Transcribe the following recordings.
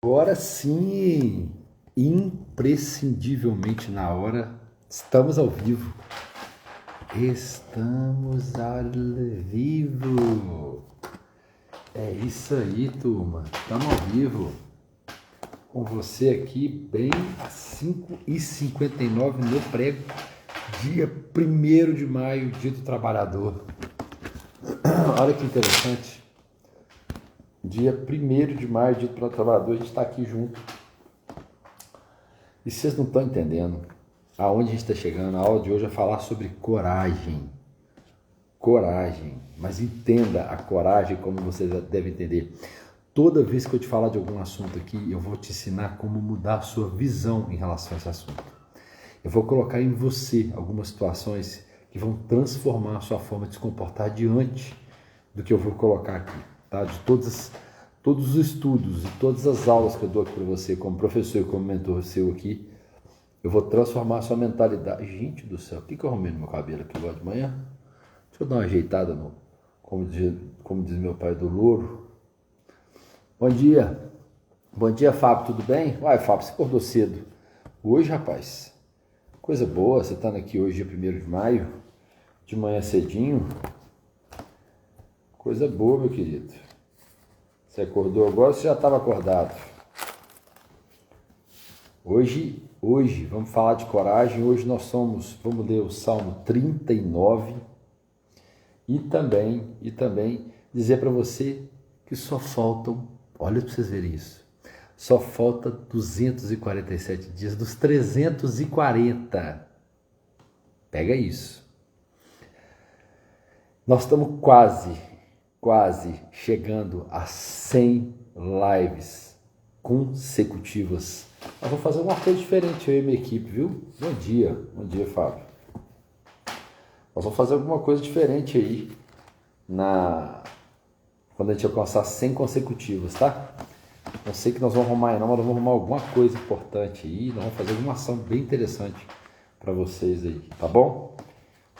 Agora sim, imprescindivelmente na hora, estamos ao vivo. Estamos ao vivo. É isso aí, turma. Estamos ao vivo. Com você aqui, bem às 5h59 no prego, dia 1º de maio, dia do trabalhador. Olha que interessante. Dia 1º de maio, dia do trabalhador, a gente está aqui junto. E vocês não estão entendendo aonde a gente está chegando. A aula de hoje é falar sobre coragem. Coragem. Mas entenda a coragem como você já deve entender. Toda vez que eu te falar de algum assunto aqui, eu vou te ensinar como mudar a sua visão em relação a esse assunto. Eu vou colocar em você algumas situações que vão transformar a sua forma de se comportar diante do que eu vou colocar aqui, tá? De todos os estudos e todas as aulas que eu dou aqui para você, como professor e como mentor seu aqui, eu vou transformar a sua mentalidade. Gente do céu, o que eu arrumei no meu cabelo aqui agora de manhã? Deixa eu dar uma ajeitada no, como diz meu pai, do louro. Bom dia. Bom dia, Fábio, tudo bem? Uai, Fábio, você acordou cedo. Hoje, rapaz, coisa boa, você está aqui hoje, dia 1º de maio, de manhã cedinho. Coisa boa, meu querido. Você acordou agora ou você já estava acordado? Hoje, vamos falar de coragem. Hoje vamos ler o Salmo 39 e também dizer para você que só faltam, olha para vocês verem isso, só falta 247 dias dos 340. Pega isso. Nós estamos quase chegando a 100 lives consecutivas. Eu vou fazer uma coisa diferente, eu e minha equipe, viu? Bom dia, Fábio. Nós vamos fazer alguma coisa diferente aí quando a gente alcançar 100 consecutivas, tá? Não sei que nós vamos arrumar aí não, mas nós vamos arrumar alguma coisa importante aí, nós vamos fazer alguma ação bem interessante para vocês aí, tá bom?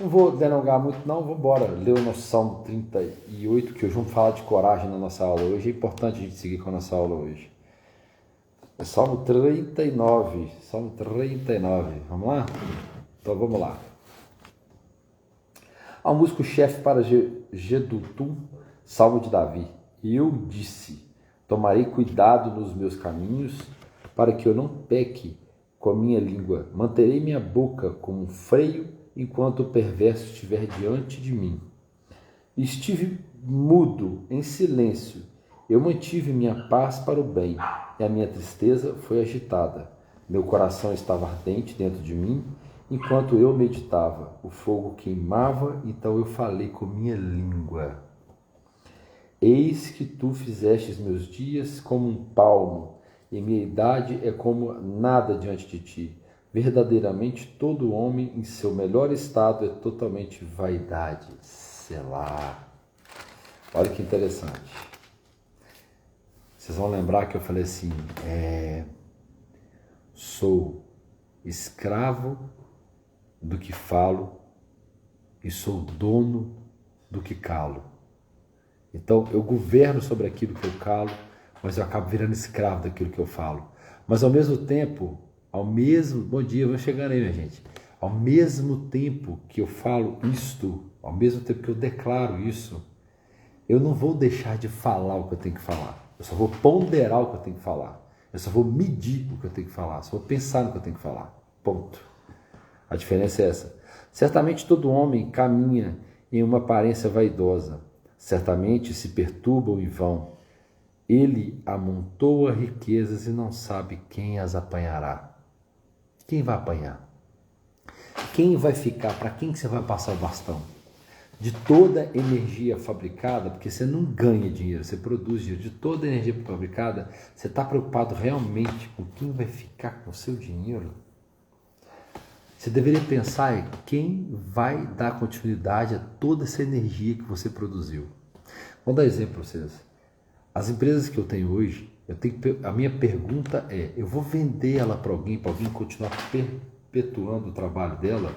Não vou delongar muito não, vamos embora ler o nosso Salmo 38, que hoje vamos falar de coragem na nossa aula hoje. É importante a gente seguir com a nossa aula hoje. É Salmo 39, vamos lá? Então vamos lá. Ao músico-chefe para Jedutum, Salmo de Davi. Eu disse, tomarei cuidado nos meus caminhos, para que eu não peque com a minha língua. Manterei minha boca como um freio, enquanto o perverso estiver diante de mim. Estive mudo, em silêncio. Eu mantive minha paz para o bem, e a minha tristeza foi agitada. Meu coração estava ardente dentro de mim, enquanto eu meditava. O fogo queimava, então eu falei com minha língua. Eis que tu fizestes meus dias como um palmo, e minha idade é como nada diante de ti. Verdadeiramente, todo homem em seu melhor estado é totalmente vaidade. Selá. Olha que interessante. Vocês vão lembrar que eu falei assim, sou escravo do que falo e sou dono do que calo. Então, eu governo sobre aquilo que eu calo, mas eu acabo virando escravo daquilo que eu falo. Mas ao mesmo tempo, bom dia, vamos chegando aí, minha gente. Ao mesmo tempo que eu falo isto, ao mesmo tempo que eu declaro isso, eu não vou deixar de falar o que eu tenho que falar. Eu só vou ponderar o que eu tenho que falar. Eu só vou medir o que eu tenho que falar. Só vou pensar no que eu tenho que falar. Ponto. A diferença é essa. Certamente todo homem caminha em uma aparência vaidosa. Certamente se perturbam e vão. Ele amontoa riquezas e não sabe quem as apanhará. Quem vai apanhar? Quem vai ficar? Para quem que você vai passar o bastão? De toda energia fabricada, porque você não ganha dinheiro, você produz dinheiro. De toda energia fabricada, você está preocupado realmente com quem vai ficar com o seu dinheiro? Você deveria pensar em quem vai dar continuidade a toda essa energia que você produziu. Vou dar exemplo para vocês. As empresas que eu tenho hoje, a minha pergunta é, eu vou vender ela para alguém continuar perpetuando o trabalho dela?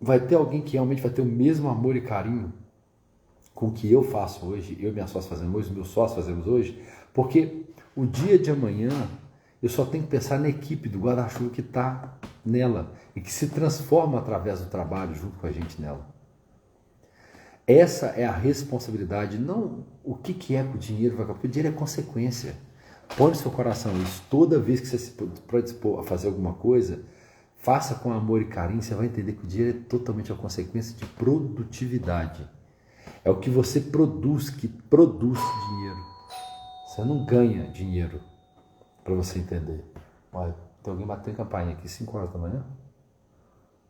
Vai ter alguém que realmente vai ter o mesmo amor e carinho com o que eu faço hoje, eu e minha sócia fazemos hoje, os meus sócios fazemos hoje? Porque O dia de amanhã, eu só tenho que pensar na equipe do guarda-chuva que está nela e que se transforma através do trabalho junto com a gente nela. Essa é a responsabilidade, não o que é que o dinheiro vai... Porque o dinheiro é consequência. Põe no seu coração isso. Toda vez que você se predispor a fazer alguma coisa, faça com amor e carinho, você vai entender que o dinheiro é totalmente a consequência de produtividade. É o que você produz que produz dinheiro. Você não ganha dinheiro, para você entender. Olha, tem alguém batendo campainha aqui 5 horas da manhã?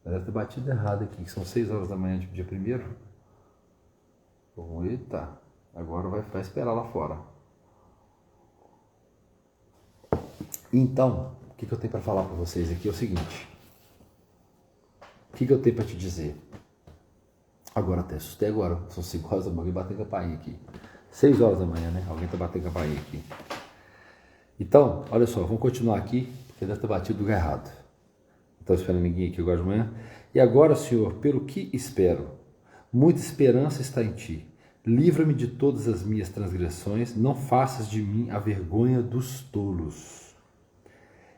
Deve ter batido errado aqui, que são 6 horas da manhã de dia 1º. Eita, agora vai esperar lá fora. Então, o que eu tenho para falar para vocês aqui é o seguinte. O que eu tenho para te dizer? Agora até assustei agora. São 5 horas da manhã, alguém batendo campainha aqui. 6 horas da manhã, né? Alguém está batendo campainha aqui. Então, olha só, vamos continuar aqui, porque deve ter batido o lugar errado. Não estou esperando ninguém aqui agora de manhã. E agora, Senhor, pelo que espero, muita esperança está em Ti. Livra-me de todas as minhas transgressões, não faças de mim a vergonha dos tolos.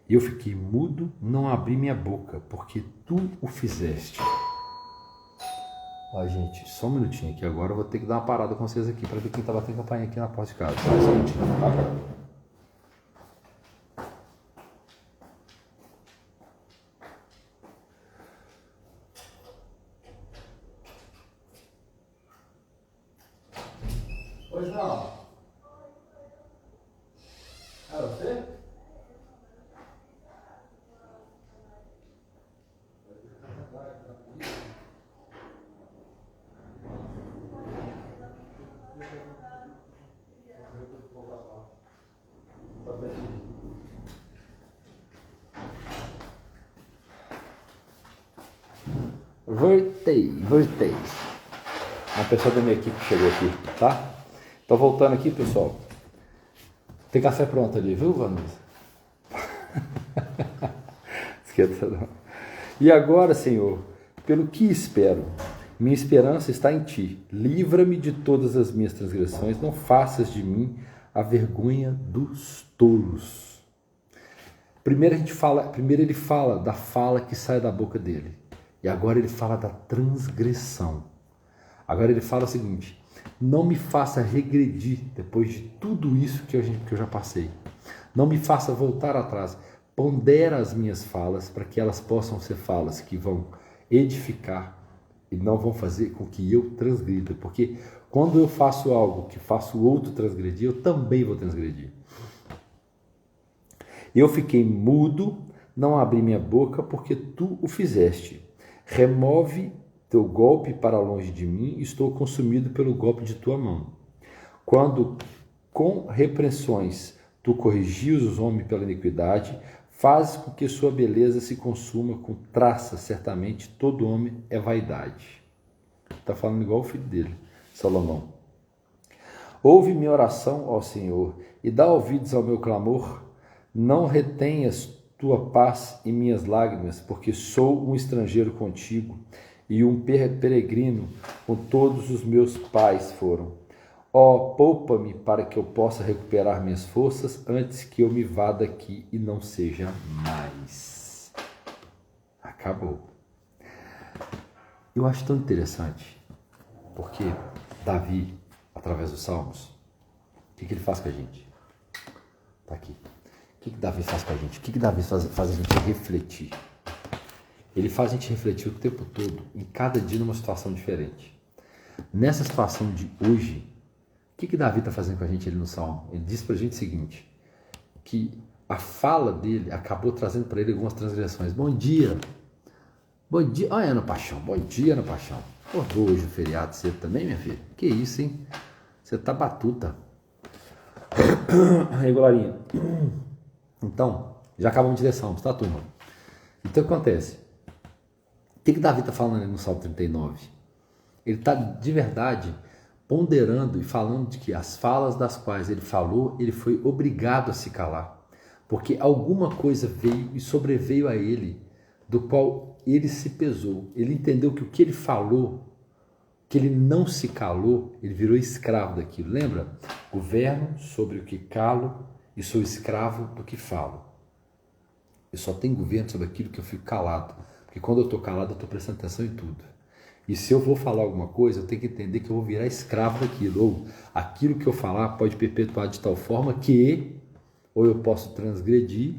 Eu fiquei mudo, não abri minha boca, porque Tu o fizeste. Ó, gente, só um minutinho aqui agora, eu vou ter que dar uma parada com vocês aqui, para ver quem está batendo campainha aqui na porta de casa. Só um minutinho, tá? Pois não. Era você? Voltei. Uma pessoa da minha equipe chegou aqui, tá? Tô voltando aqui, pessoal. Tem café pronto ali, viu, Vanessa? Esqueça não. E agora, Senhor, pelo que espero, minha esperança está em Ti. Livra-me de todas as minhas transgressões, não faças de mim a vergonha dos tolos. Primeiro ele fala da fala que sai da boca dele. E agora ele fala da transgressão. Agora ele fala o seguinte: não me faça regredir depois de tudo isso que eu já passei. Não me faça voltar atrás. Pondera as minhas falas para que elas possam ser falas que vão edificar e não vão fazer com que eu transgrida. Porque quando eu faço algo que faço o outro transgredir, eu também vou transgredir. Eu fiquei mudo, não abri minha boca, porque Tu o fizeste. Remove Teu golpe para longe de mim, estou consumido pelo golpe de Tua mão. Quando com repreensões Tu corrigias os homens pela iniquidade, fazes com que sua beleza se consuma com traças, certamente todo homem é vaidade. Está falando igual o filho dele, Salomão. Ouve minha oração, ó Senhor, e dá ouvidos ao meu clamor. Não retenhas Tua paz em minhas lágrimas, porque sou um estrangeiro contigo e um peregrino com todos os meus pais foram. Ó, poupa-me para que eu possa recuperar minhas forças antes que eu me vá daqui e não seja mais. Acabou. Eu acho tão interessante, porque Davi, através dos Salmos, o que ele faz com a gente? Está aqui. O que Davi faz com a gente? O que Davi faz a gente refletir? Ele faz a gente refletir o tempo todo, em cada dia numa situação diferente. Nessa situação de hoje, o que Davi está fazendo com a gente ali no Salmo? Ele diz para a gente o seguinte, que a fala dele acabou trazendo para ele algumas transgressões. Bom dia. Bom dia. Olha, Ana Paixão. Bom dia, Ana Paixão. Acordou hoje o feriado cedo também, minha filha? Que isso, hein? Você tá batuta. Regularinha. Então, já acabamos de ler Salmos, tá, turma? Então, o que acontece? O que Davi está falando ali no Salmo 39? Ele está, de verdade, ponderando e falando de que as falas das quais ele falou, ele foi obrigado a se calar. Porque alguma coisa veio e sobreveio a ele, do qual ele se pesou. Ele entendeu que o que ele falou, que ele não se calou, ele virou escravo daquilo. Lembra? Governo sobre o que calo e sou escravo do que falo. Eu só tenho governo sobre aquilo que eu fico calado, porque quando eu estou calado eu estou prestando atenção em tudo. E se eu vou falar alguma coisa, eu tenho que entender que eu vou virar escravo daquilo, ou aquilo que eu falar pode perpetuar de tal forma que ou eu posso transgredir.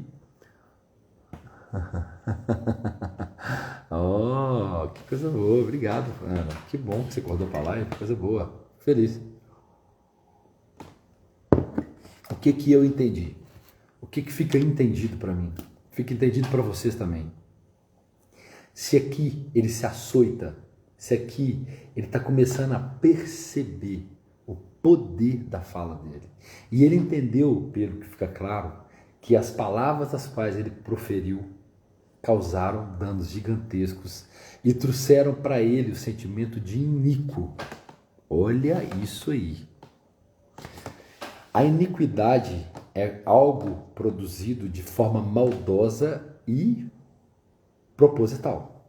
Oh, que coisa boa, obrigado, Ana. Que bom que você acordou para lá, que coisa boa, feliz. O que eu entendi? O que fica entendido para mim? Fica entendido para vocês também. Se aqui ele se açoita, se aqui ele está começando a perceber o poder da fala dele, e ele entendeu, pelo que fica claro, que as palavras das quais ele proferiu causaram danos gigantescos e trouxeram para ele o sentimento de iníquo. Olha isso aí. A iniquidade é algo produzido de forma maldosa e proposital.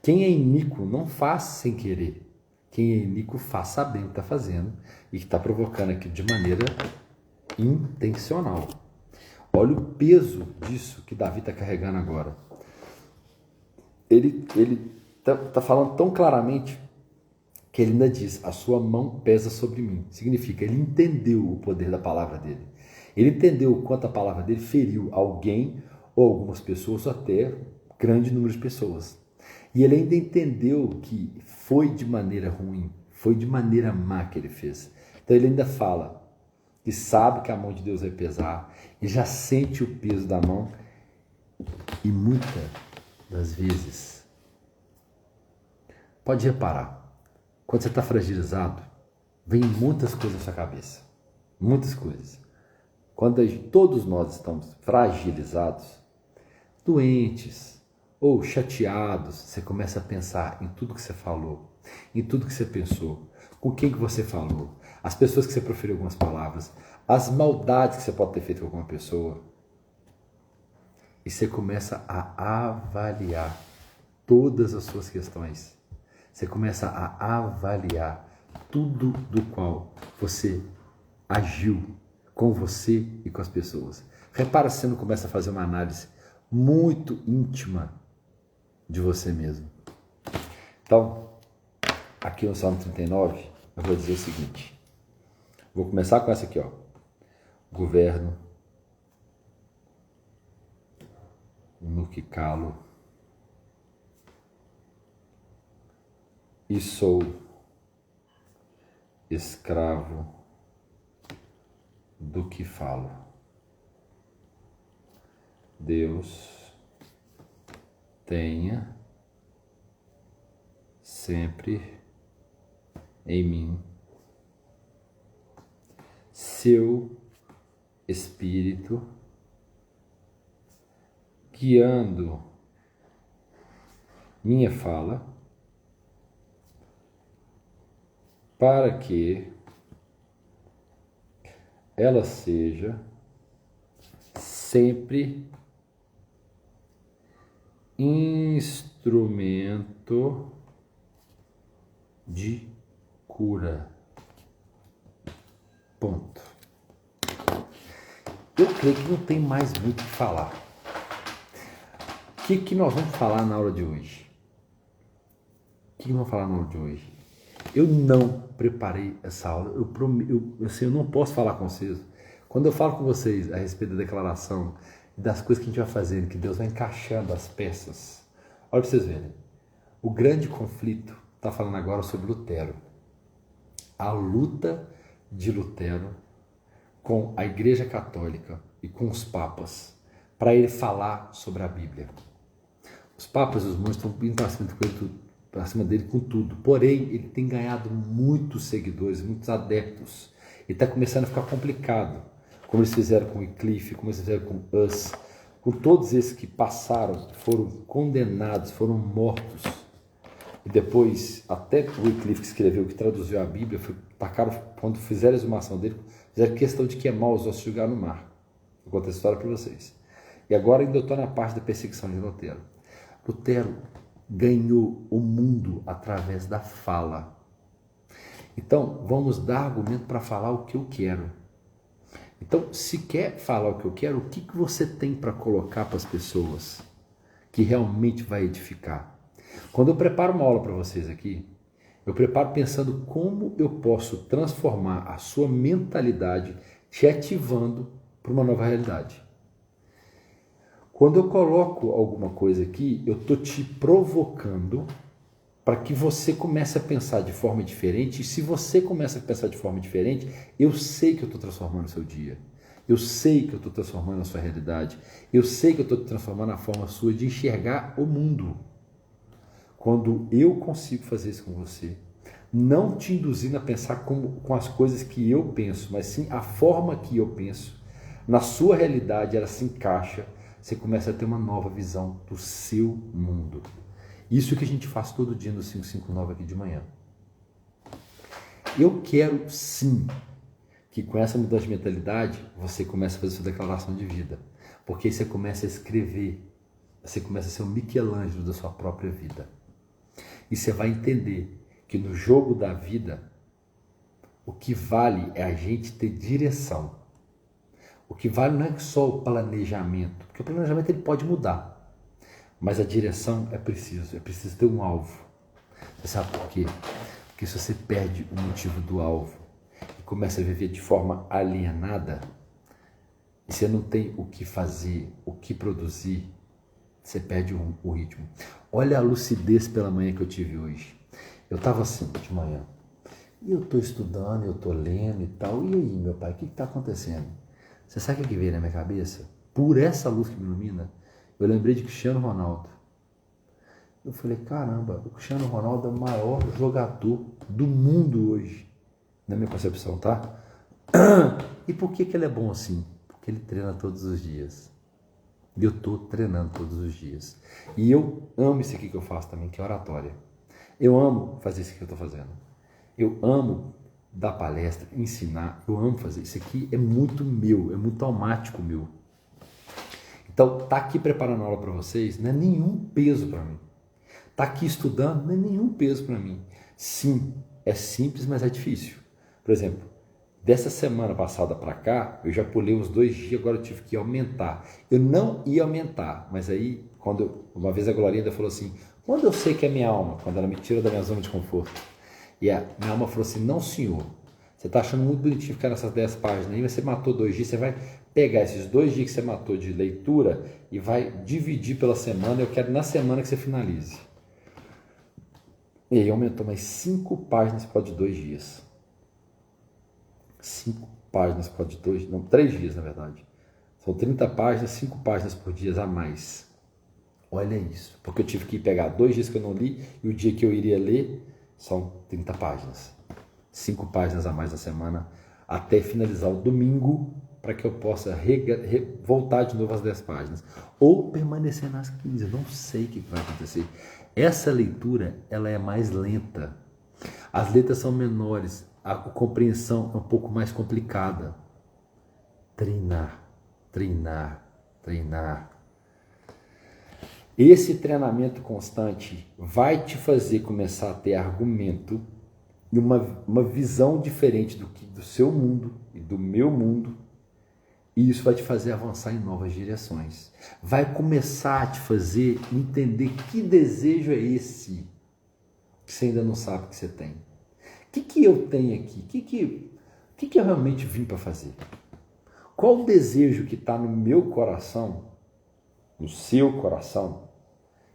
Quem é iníquo não faz sem querer. Quem é iníquo faz sabendo o que está fazendo e que está provocando aquilo de maneira intencional. Olha o peso disso que Davi está carregando agora. Ele está falando tão claramente que ele ainda diz, a sua mão pesa sobre mim. Significa, ele entendeu o poder da palavra dele. Ele entendeu o quanto a palavra dele feriu alguém ou algumas pessoas, ou até grande número de pessoas. E ele ainda entendeu que foi de maneira ruim, foi de maneira má que ele fez. Então ele ainda fala que sabe que a mão de Deus vai pesar, e já sente o peso da mão, e muitas das vezes, pode reparar, quando você está fragilizado, vem muitas coisas na sua cabeça, muitas coisas. Quando todos nós estamos fragilizados, doentes ou chateados, você começa a pensar em tudo que você falou, em tudo que você pensou, com quem que você falou, as pessoas que você proferiu algumas palavras, as maldades que você pode ter feito com alguma pessoa. E você começa a avaliar todas as suas questões. Você começa a avaliar tudo do qual você agiu com você e com as pessoas. Repara se você não começa a fazer uma análise muito íntima de você mesmo. Então, aqui no Salmo 39, eu vou dizer o seguinte. Vou começar com essa aqui, ó. Governo no que calo e sou escravo do que falo. Deus tenha sempre em mim seu Espírito guiando minha fala para que ela seja sempre instrumento de cura. Ponto. Eu creio que não tem mais muito o que falar. O que nós vamos falar na aula de hoje? Eu não preparei essa aula. Eu não posso falar com vocês. Quando eu falo com vocês a respeito da declaração e das coisas que a gente vai fazendo, que Deus vai encaixando as peças. Olha para vocês verem. O grande conflito está falando agora sobre Lutero. A luta de Lutero com a Igreja Católica e com os papas para ele falar sobre a Bíblia. Os papas e os monges estão indo para cima dele com tudo. Porém, ele tem ganhado muitos seguidores, muitos adeptos. E está começando a ficar complicado. Como eles fizeram com Wycliffe, como eles fizeram com Hus, com todos esses que passaram, foram condenados, foram mortos. E depois, até o Wycliffe que escreveu, que traduziu a Bíblia, tacaram, quando fizeram a exumação dele, fizeram questão de queimar os ossos e jogar no mar. Vou contar essa história para vocês. E agora ainda estou na parte da perseguição de Lutero. Lutero ganhou o mundo através da fala. Então, vamos dar argumento para falar o que eu quero. Então, se quer falar o que eu quero, o que você tem para colocar para as pessoas que realmente vai edificar? Quando eu preparo uma aula para vocês aqui, eu preparo pensando como eu posso transformar a sua mentalidade, te ativando para uma nova realidade. Quando eu coloco alguma coisa aqui, eu estou te provocando para que você comece a pensar de forma diferente. E se você começa a pensar de forma diferente, eu sei que eu estou transformando o seu dia. Eu sei que eu estou transformando a sua realidade. Eu sei que eu estou transformando a forma sua de enxergar o mundo. Quando eu consigo fazer isso com você, não te induzindo a pensar com as coisas que eu penso, mas sim a forma que eu penso, na sua realidade ela se encaixa, você começa a ter uma nova visão do seu mundo. Isso que a gente faz todo dia no 559 aqui de manhã. Eu quero sim que com essa mudança de mentalidade você comece a fazer sua declaração de vida, porque aí você começa a escrever, você começa a ser o Michelangelo da sua própria vida. E você vai entender que no jogo da vida, o que vale é a gente ter direção. O que vale não é só o planejamento, porque o planejamento ele pode mudar, mas a direção é preciso ter um alvo. Você sabe por quê? Porque se você perde o motivo do alvo e começa a viver de forma alienada, e você não tem o que fazer, o que produzir, você perde o ritmo. Olha a lucidez pela manhã que eu tive hoje. Eu estava assim de manhã, e eu estou estudando, eu estou lendo e tal, e aí, meu pai, o que está acontecendo? Você sabe o que veio na minha cabeça? Por essa luz que me ilumina, eu lembrei de Cristiano Ronaldo. Eu falei, caramba, o Cristiano Ronaldo é o maior jogador do mundo hoje, na minha concepção, tá? E por que ele é bom assim? Porque ele treina todos os dias. E eu estou treinando todos os dias. E eu amo isso aqui que eu faço também, que é oratória. Eu amo fazer isso que eu estou fazendo. Eu amo dar palestra, ensinar. Eu amo fazer isso aqui. É muito meu, é muito automático meu. Então, tá aqui preparando a aula para vocês não é nenhum peso para mim. Tá aqui estudando não é nenhum peso para mim. Sim, é simples, mas é difícil. Por exemplo, dessa semana passada para cá, eu já pulei uns 2 dias, agora eu tive que aumentar. Eu não ia aumentar, mas aí, uma vez a Glorinda falou assim, quando eu sei que é minha alma, quando ela me tira da minha zona de conforto, e a minha alma falou assim, não senhor, você está achando muito bonitinho ficar nessas 10 páginas aí, mas você matou 2 dias, você vai pegar esses 2 dias que você matou de leitura e vai dividir pela semana, eu quero na semana que você finalize. E aí aumentou mais 5 páginas por causa de 2 dias. 5 páginas por causa de 2, não, 3 dias na verdade. São 30 páginas, 5 páginas por dia a mais. Olha isso, porque eu tive que pegar 2 dias que eu não li e o dia que eu iria ler são 30 páginas. 5 páginas a mais na semana, até finalizar o domingo, para que eu possa voltar de novo às 10 páginas. Ou permanecer nas 15, eu não sei o que vai acontecer. Essa leitura, ela é mais lenta. As letras são menores, a compreensão é um pouco mais complicada. Treinar, treinar, treinar. Esse treinamento constante vai te fazer começar a ter argumento e uma visão diferente do seu mundo e do meu mundo. E isso vai te fazer avançar em novas direções. Vai começar a te fazer entender que desejo é esse que você ainda não sabe que você tem. O que eu tenho aqui? O que eu realmente vim para fazer? Qual o desejo que está no meu coração, no seu coração,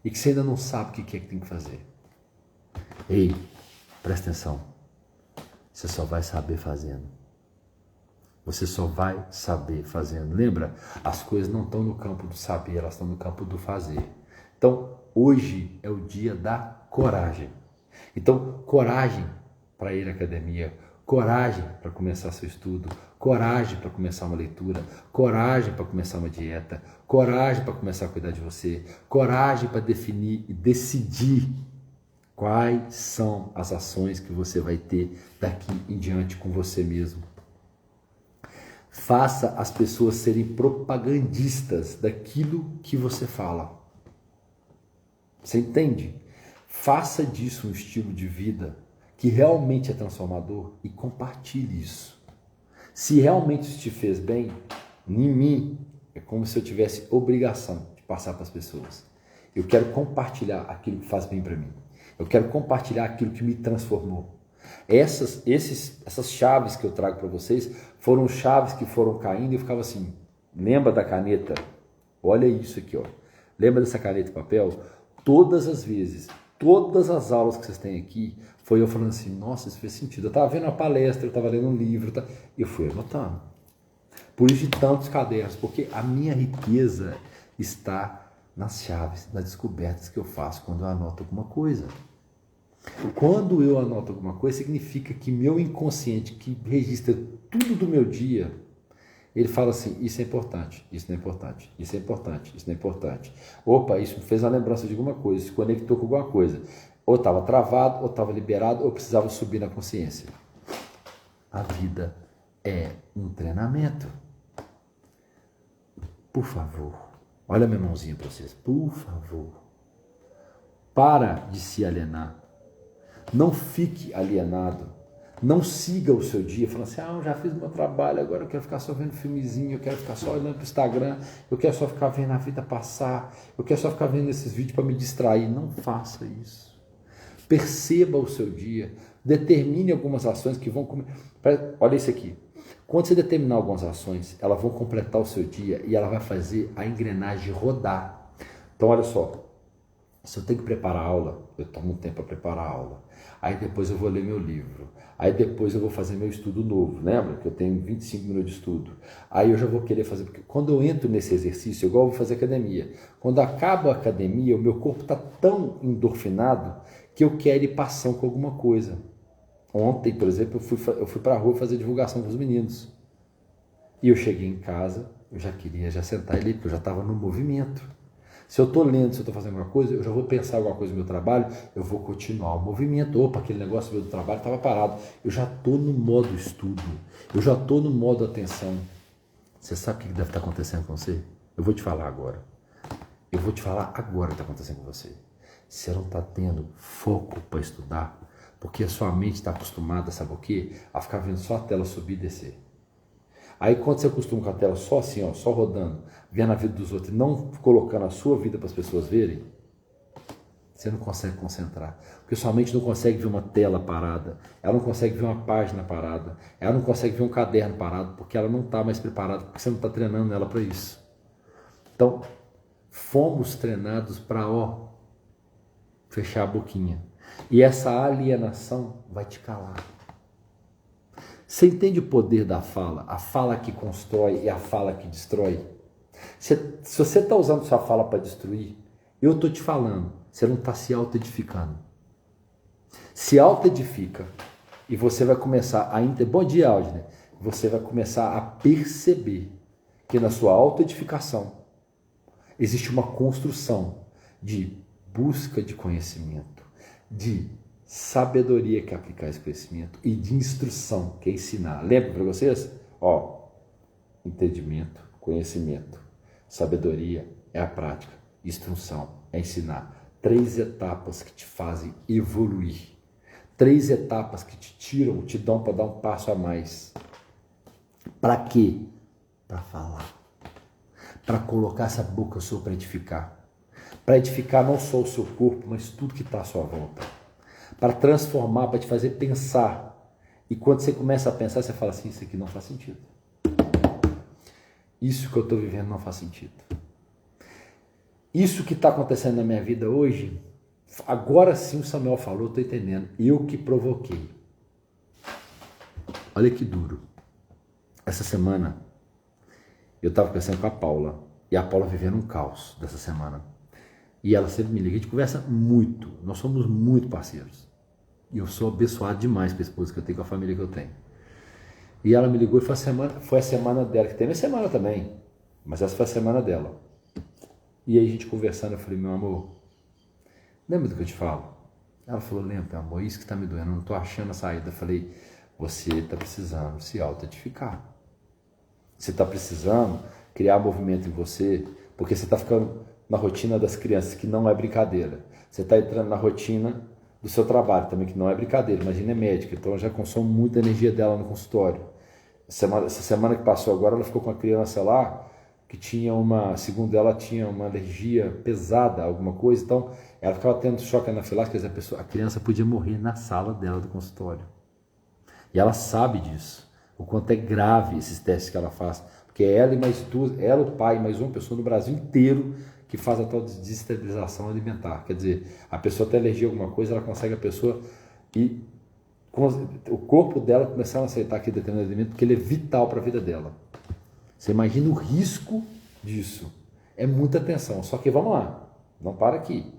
e que você ainda não sabe o que é que tem que fazer? Ei, presta atenção. Você só vai saber fazendo. Você só vai saber fazendo. Lembra? As coisas não estão no campo do saber, elas estão no campo do fazer. Então, hoje é o dia da coragem. Então, coragem para ir à academia, coragem para começar seu estudo, coragem para começar uma leitura, coragem para começar uma dieta, coragem para começar a cuidar de você, coragem para definir e decidir quais são as ações que você vai ter daqui em diante com você mesmo. Faça as pessoas serem propagandistas daquilo que você fala. Você entende? Faça disso um estilo de vida que realmente é transformador e compartilhe isso. Se realmente isso te fez bem, em mim, é como se eu tivesse obrigação de passar para as pessoas. Eu quero compartilhar aquilo que faz bem para mim. Eu quero compartilhar aquilo que me transformou. Essas chaves que eu trago para vocês foram chaves que foram caindo e eu ficava assim, lembra da caneta? Olha isso aqui, ó. Lembra dessa caneta e papel? Todas as vezes, todas as aulas que vocês têm aqui, foi eu falando assim, nossa, isso fez sentido. Eu estava vendo uma palestra, eu estava lendo um livro, eu fui anotando. Por isso de tantos cadernos, porque a minha riqueza está nas chaves, nas descobertas que eu faço quando eu anoto alguma coisa. Quando eu anoto alguma coisa, significa que meu inconsciente, que registra tudo do meu dia, ele fala assim, isso é importante, isso não é importante, isso é importante, isso não é importante. Opa, isso me fez uma lembrança de alguma coisa, se conectou com alguma coisa. Ou estava travado, ou estava liberado, ou precisava subir na consciência. A vida é um treinamento. Por favor, olha minha mãozinha para vocês, por favor. Para de se alienar. Não fique alienado. Não siga o seu dia falando assim, eu já fiz meu trabalho, agora eu quero ficar só vendo filmezinho, eu quero ficar só olhando para o Instagram, eu quero só ficar vendo a vida passar, eu quero só ficar vendo esses vídeos para me distrair. Não faça isso. Perceba o seu dia, determine algumas ações que vão... Olha isso aqui. Quando você determinar algumas ações, elas vão completar o seu dia e ela vai fazer a engrenagem rodar. Então, olha só. Se eu tenho que preparar a aula, eu tomo um tempo para preparar a aula. Aí depois eu vou ler meu livro. Aí depois eu vou fazer meu estudo novo. Lembra que eu tenho 25 minutos de estudo? Aí eu já vou querer fazer, porque quando eu entro nesse exercício, igual eu vou fazer academia. Quando acaba a academia, o meu corpo está tão endorfinado que eu quero ir para ação com alguma coisa. Ontem, por exemplo, eu fui para a rua fazer divulgação com os meninos. E eu cheguei em casa, eu já queria sentar ali, porque eu já estava no movimento. Se eu estou lendo, se eu estou fazendo alguma coisa, eu já vou pensar alguma coisa no meu trabalho, eu vou continuar o movimento. Opa, aquele negócio meu do trabalho estava parado. Eu já estou no modo estudo, eu já estou no modo atenção. Você sabe o que deve estar acontecendo com você? Eu vou te falar agora. Eu vou te falar agora o que está acontecendo com você. Você não está tendo foco para estudar, porque a sua mente está acostumada, sabe o quê? A ficar vendo só a tela subir e descer. Aí quando você acostuma com a tela só assim, ó, só rodando, vendo a vida dos outros e não colocando a sua vida para as pessoas verem, você não consegue concentrar. Porque sua mente não consegue ver uma tela parada, ela não consegue ver uma página parada, ela não consegue ver um caderno parado, porque ela não está mais preparada, porque você não está treinando ela para isso. Então, fomos treinados para, fechar a boquinha. E essa alienação vai te calar. Você entende o poder da fala? A fala que constrói e a fala que destrói? Se você está usando sua fala para destruir, eu estou te falando, você não está se auto-edificando. Se auto-edifica e você vai começar a... Bom dia, Aldine. Você vai começar a perceber que na sua auto-edificação existe uma construção de busca de conhecimento, de sabedoria, que é aplicar esse conhecimento, e de instrução, que é ensinar. Lembra para vocês? Entendimento, conhecimento, sabedoria é a prática, instrução é ensinar. 3 etapas que te fazem evoluir. 3 etapas que te tiram, te dão para dar um passo a mais. Para quê? Para falar. Para colocar essa boca sua para edificar. Para edificar não só o seu corpo, mas tudo que está à sua volta. Para transformar, para te fazer pensar. E quando você começa a pensar, você fala assim, isso aqui não faz sentido. Isso que eu estou vivendo não faz sentido. Isso que está acontecendo na minha vida hoje, agora sim o Samuel falou, eu estou entendendo. Eu que provoquei. Olha que duro. Essa semana, eu estava conversando com a Paula, e a Paula vivendo um caos dessa semana. E ela sempre me liga, a gente conversa muito, nós somos muito parceiros. E eu sou abençoado demais com a esposa que eu tenho, com a família que eu tenho. E ela me ligou e foi a semana dela, que tem minha semana também, mas essa foi a semana dela. E aí a gente conversando, eu falei, meu amor, lembra do que eu te falo? Ela falou, lembra, meu amor, isso que está me doendo, eu não estou achando a saída. Eu falei, você está precisando se auto-edificar. Você está precisando criar movimento em você, porque você está ficando na rotina das crianças, que não é brincadeira. Você está entrando na rotina do seu trabalho também, que não é brincadeira. Imagina, é médica, então já consome muita energia dela no consultório. essa semana que passou agora, ela ficou com uma criança lá que tinha segundo ela, tinha uma alergia pesada, alguma coisa, então ela ficava tendo choque anafilático, quer dizer, a criança podia morrer na sala dela do consultório. E ela sabe disso, o quanto é grave esses testes que ela faz, porque é ela e mais duas, ela, o pai, mais uma pessoa no Brasil inteiro que faz a tal de desesterilização alimentar. Quer dizer, a pessoa tem alergia a alguma coisa, ela consegue a pessoa e o corpo dela começar a aceitar aquele determinado alimento porque ele é vital para a vida dela. Você imagina o risco disso. É muita tensão. Só que vamos lá, não para aqui.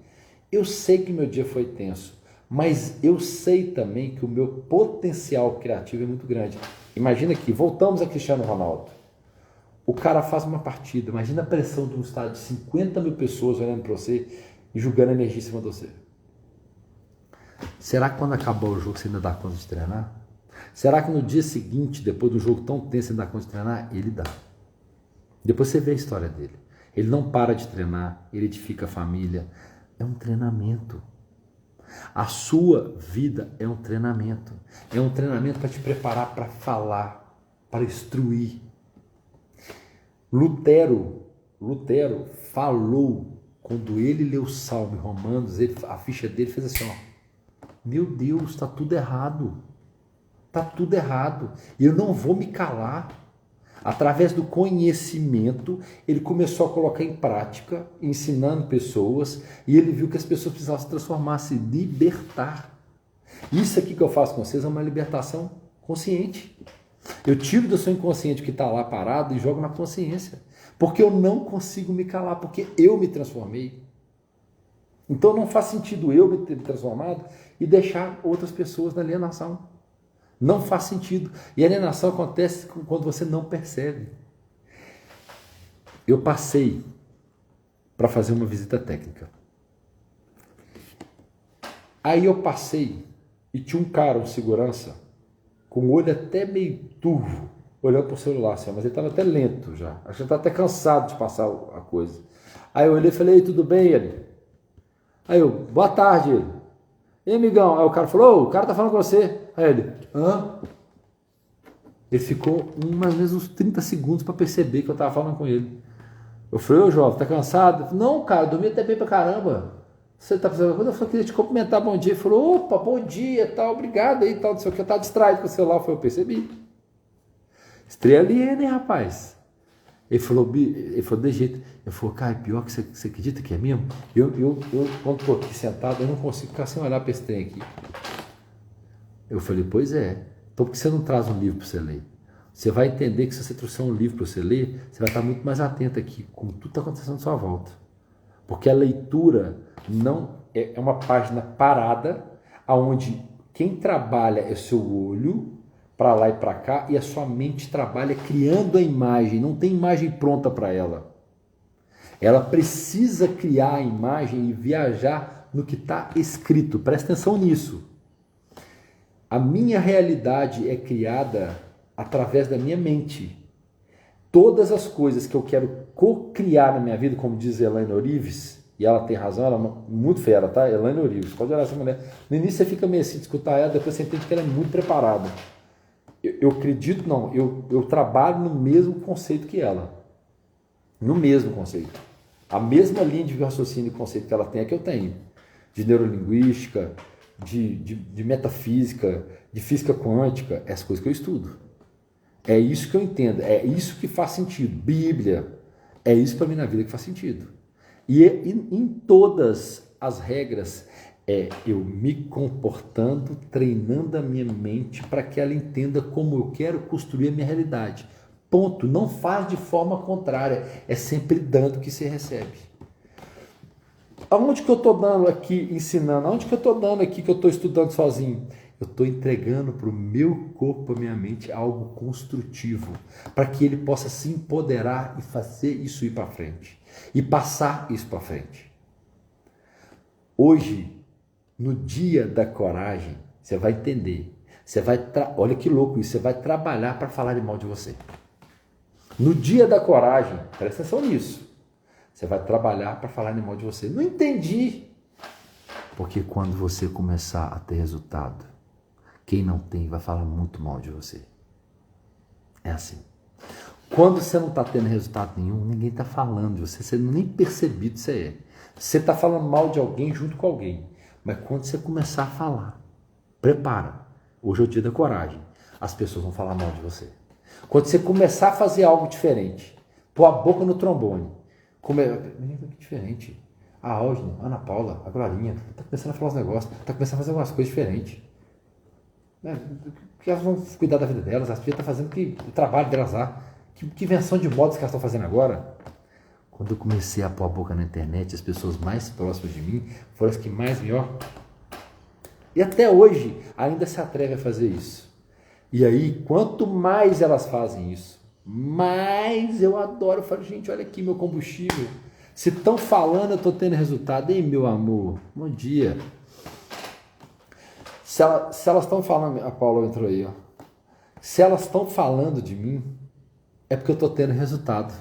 Eu sei que meu dia foi tenso, mas eu sei também que o meu potencial criativo é muito grande. Imagina aqui, voltamos a Cristiano Ronaldo. O cara faz uma partida, imagina a pressão de um estádio de 50 mil pessoas olhando para você e julgando energia em cima de você. Será que quando acabar o jogo você ainda dá conta de treinar? Será que no dia seguinte, depois do jogo tão tenso, você ainda dá conta de treinar? Ele dá. Depois você vê a história dele. Ele não para de treinar, ele edifica a família. É um treinamento. A sua vida é um treinamento. É um treinamento para te preparar para falar, para instruir. Lutero falou, quando ele leu o Salmo em Romanos, a ficha dele fez assim, ó, meu Deus, está tudo errado. Está tudo errado. E eu não vou me calar. Através do conhecimento, ele começou a colocar em prática, ensinando pessoas, e ele viu que as pessoas precisavam se transformar, se libertar. Isso aqui que eu faço com vocês é uma libertação consciente. Eu tiro do seu inconsciente que está lá parado e jogo na consciência. Porque eu não consigo me calar, porque eu me transformei. Então não faz sentido eu me ter transformado e deixar outras pessoas na alienação. Não faz sentido. E a alienação acontece quando você não percebe. Eu passei para fazer uma visita técnica. Aí eu passei e tinha um cara, um segurança, com o olho até meio turvo, olhando para o celular, assim, mas ele estava até lento já. Acho que ele estava até cansado de passar a coisa. Aí eu olhei e falei, tudo bem, ele? Aí eu, boa tarde, ele. E amigão? Aí o cara falou, o cara tá falando com você. Aí ele, hã? Ele ficou mais ou menos uns 30 segundos para perceber que eu tava falando com ele. Eu falei, ô jovem, tá cansado? Falei, não, cara, eu dormi até bem pra caramba. Você tá precisando? Quando eu falei, queria te cumprimentar, bom dia. Ele falou, opa, bom dia, tal, obrigado aí, tal, não sei o que. Eu tava distraído com o celular. Eu percebi. Estrela, hein, rapaz? Ele falou, de jeito. Eu falei, cara, pior que você acredita que é mesmo? Eu quando estou aqui sentado, eu não consigo ficar sem olhar para esse trem aqui. Eu falei, pois é. Então por que você não traz um livro para você ler? Você vai entender que se você trouxer um livro para você ler, você vai estar muito mais atento aqui, como tudo está acontecendo à sua volta. Porque a leitura não é uma página parada, onde quem trabalha é o seu olho, para lá e para cá, e a sua mente trabalha criando a imagem, não tem imagem pronta para ela. Ela precisa criar a imagem e viajar no que está escrito. Presta atenção nisso. A minha realidade é criada através da minha mente. Todas as coisas que eu quero co-criar na minha vida, como diz Elaine Orives, e ela tem razão, ela é muito fera, tá? Elaine Orives, pode olhar essa mulher. No início você fica meio assim de escutar ela, depois você entende que ela é muito preparada. Eu acredito, não, eu trabalho no mesmo conceito que ela. No mesmo conceito. A mesma linha de raciocínio e conceito que ela tem é que eu tenho. De neurolinguística, de metafísica, de física quântica, essas coisas que eu estudo. É isso que eu entendo, é isso que faz sentido. Bíblia, é isso para mim na vida que faz sentido. E em todas as regras, eu me comportando, treinando a minha mente para que ela entenda como eu quero construir a minha realidade. Ponto. Não faz de forma contrária. É sempre dando que se recebe. Aonde que eu estou dando aqui, ensinando? Aonde que eu estou dando aqui, que eu estou estudando sozinho? Eu estou entregando para o meu corpo, para a minha mente, algo construtivo. Para que ele possa se empoderar e fazer isso ir para frente. E passar isso para frente. Hoje, no dia da coragem, você vai entender. Olha que louco isso. Você vai trabalhar para falar de mal de você. No dia da coragem, presta atenção nisso. Você vai trabalhar para falar de mal de você. Não entendi. Porque quando você começar a ter resultado, quem não tem vai falar muito mal de você. É assim. Quando você não está tendo resultado nenhum, ninguém está falando de você, você nem percebido você é. Você está falando mal de alguém junto com alguém. Mas quando você começar a falar, prepara. Hoje é o dia da coragem. As pessoas vão falar mal de você. Quando você começar a fazer algo diferente, pôr a boca no trombone. Menina, que diferente. A Aldine, a Ana Paula, a Glorinha, está começando a falar os negócios, está começando a fazer algumas coisas diferentes. Que elas vão cuidar da vida delas, elas deviam estar fazendo o trabalho delas lá. Que invenção de modos que elas estão fazendo agora? Quando eu comecei a pôr a boca na internet, as pessoas mais próximas de mim foram as que mais me... E até hoje ainda se atreve a fazer isso. E aí, quanto mais elas fazem isso, mais eu adoro. Eu falo, gente, olha aqui meu combustível. Se estão falando, eu estou tendo resultado. Ei, meu amor, bom dia. Se elas estão falando... A Paula entrou aí, ó. Se elas estão falando de mim, é porque eu estou tendo resultado.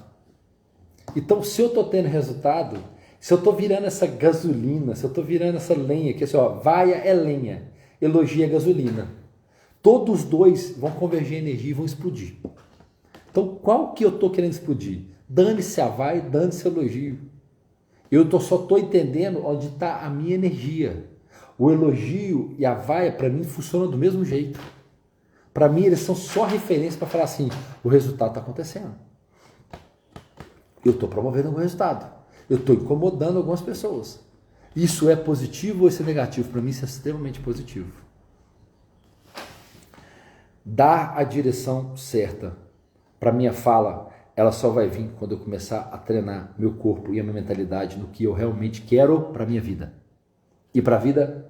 Então, se eu estou tendo resultado, se eu estou virando essa gasolina, se eu estou virando essa lenha, que assim, ó, vaia é lenha, elogia é gasolina. Todos os dois vão convergir em energia e vão explodir. Então, qual que eu estou querendo explodir? Dane-se a vaia, dane-se o elogio. Só estou entendendo onde está a minha energia. O elogio e a vaia, para mim, funcionam do mesmo jeito. Para mim, eles são só referência para falar assim, o resultado está acontecendo. Eu estou promovendo algum resultado. Eu estou incomodando algumas pessoas. Isso é positivo ou isso é negativo? Para mim, isso é extremamente positivo. Dar a direção certa para minha fala, ela só vai vir quando eu começar a treinar meu corpo e a minha mentalidade no que eu realmente quero para a minha vida. E para a vida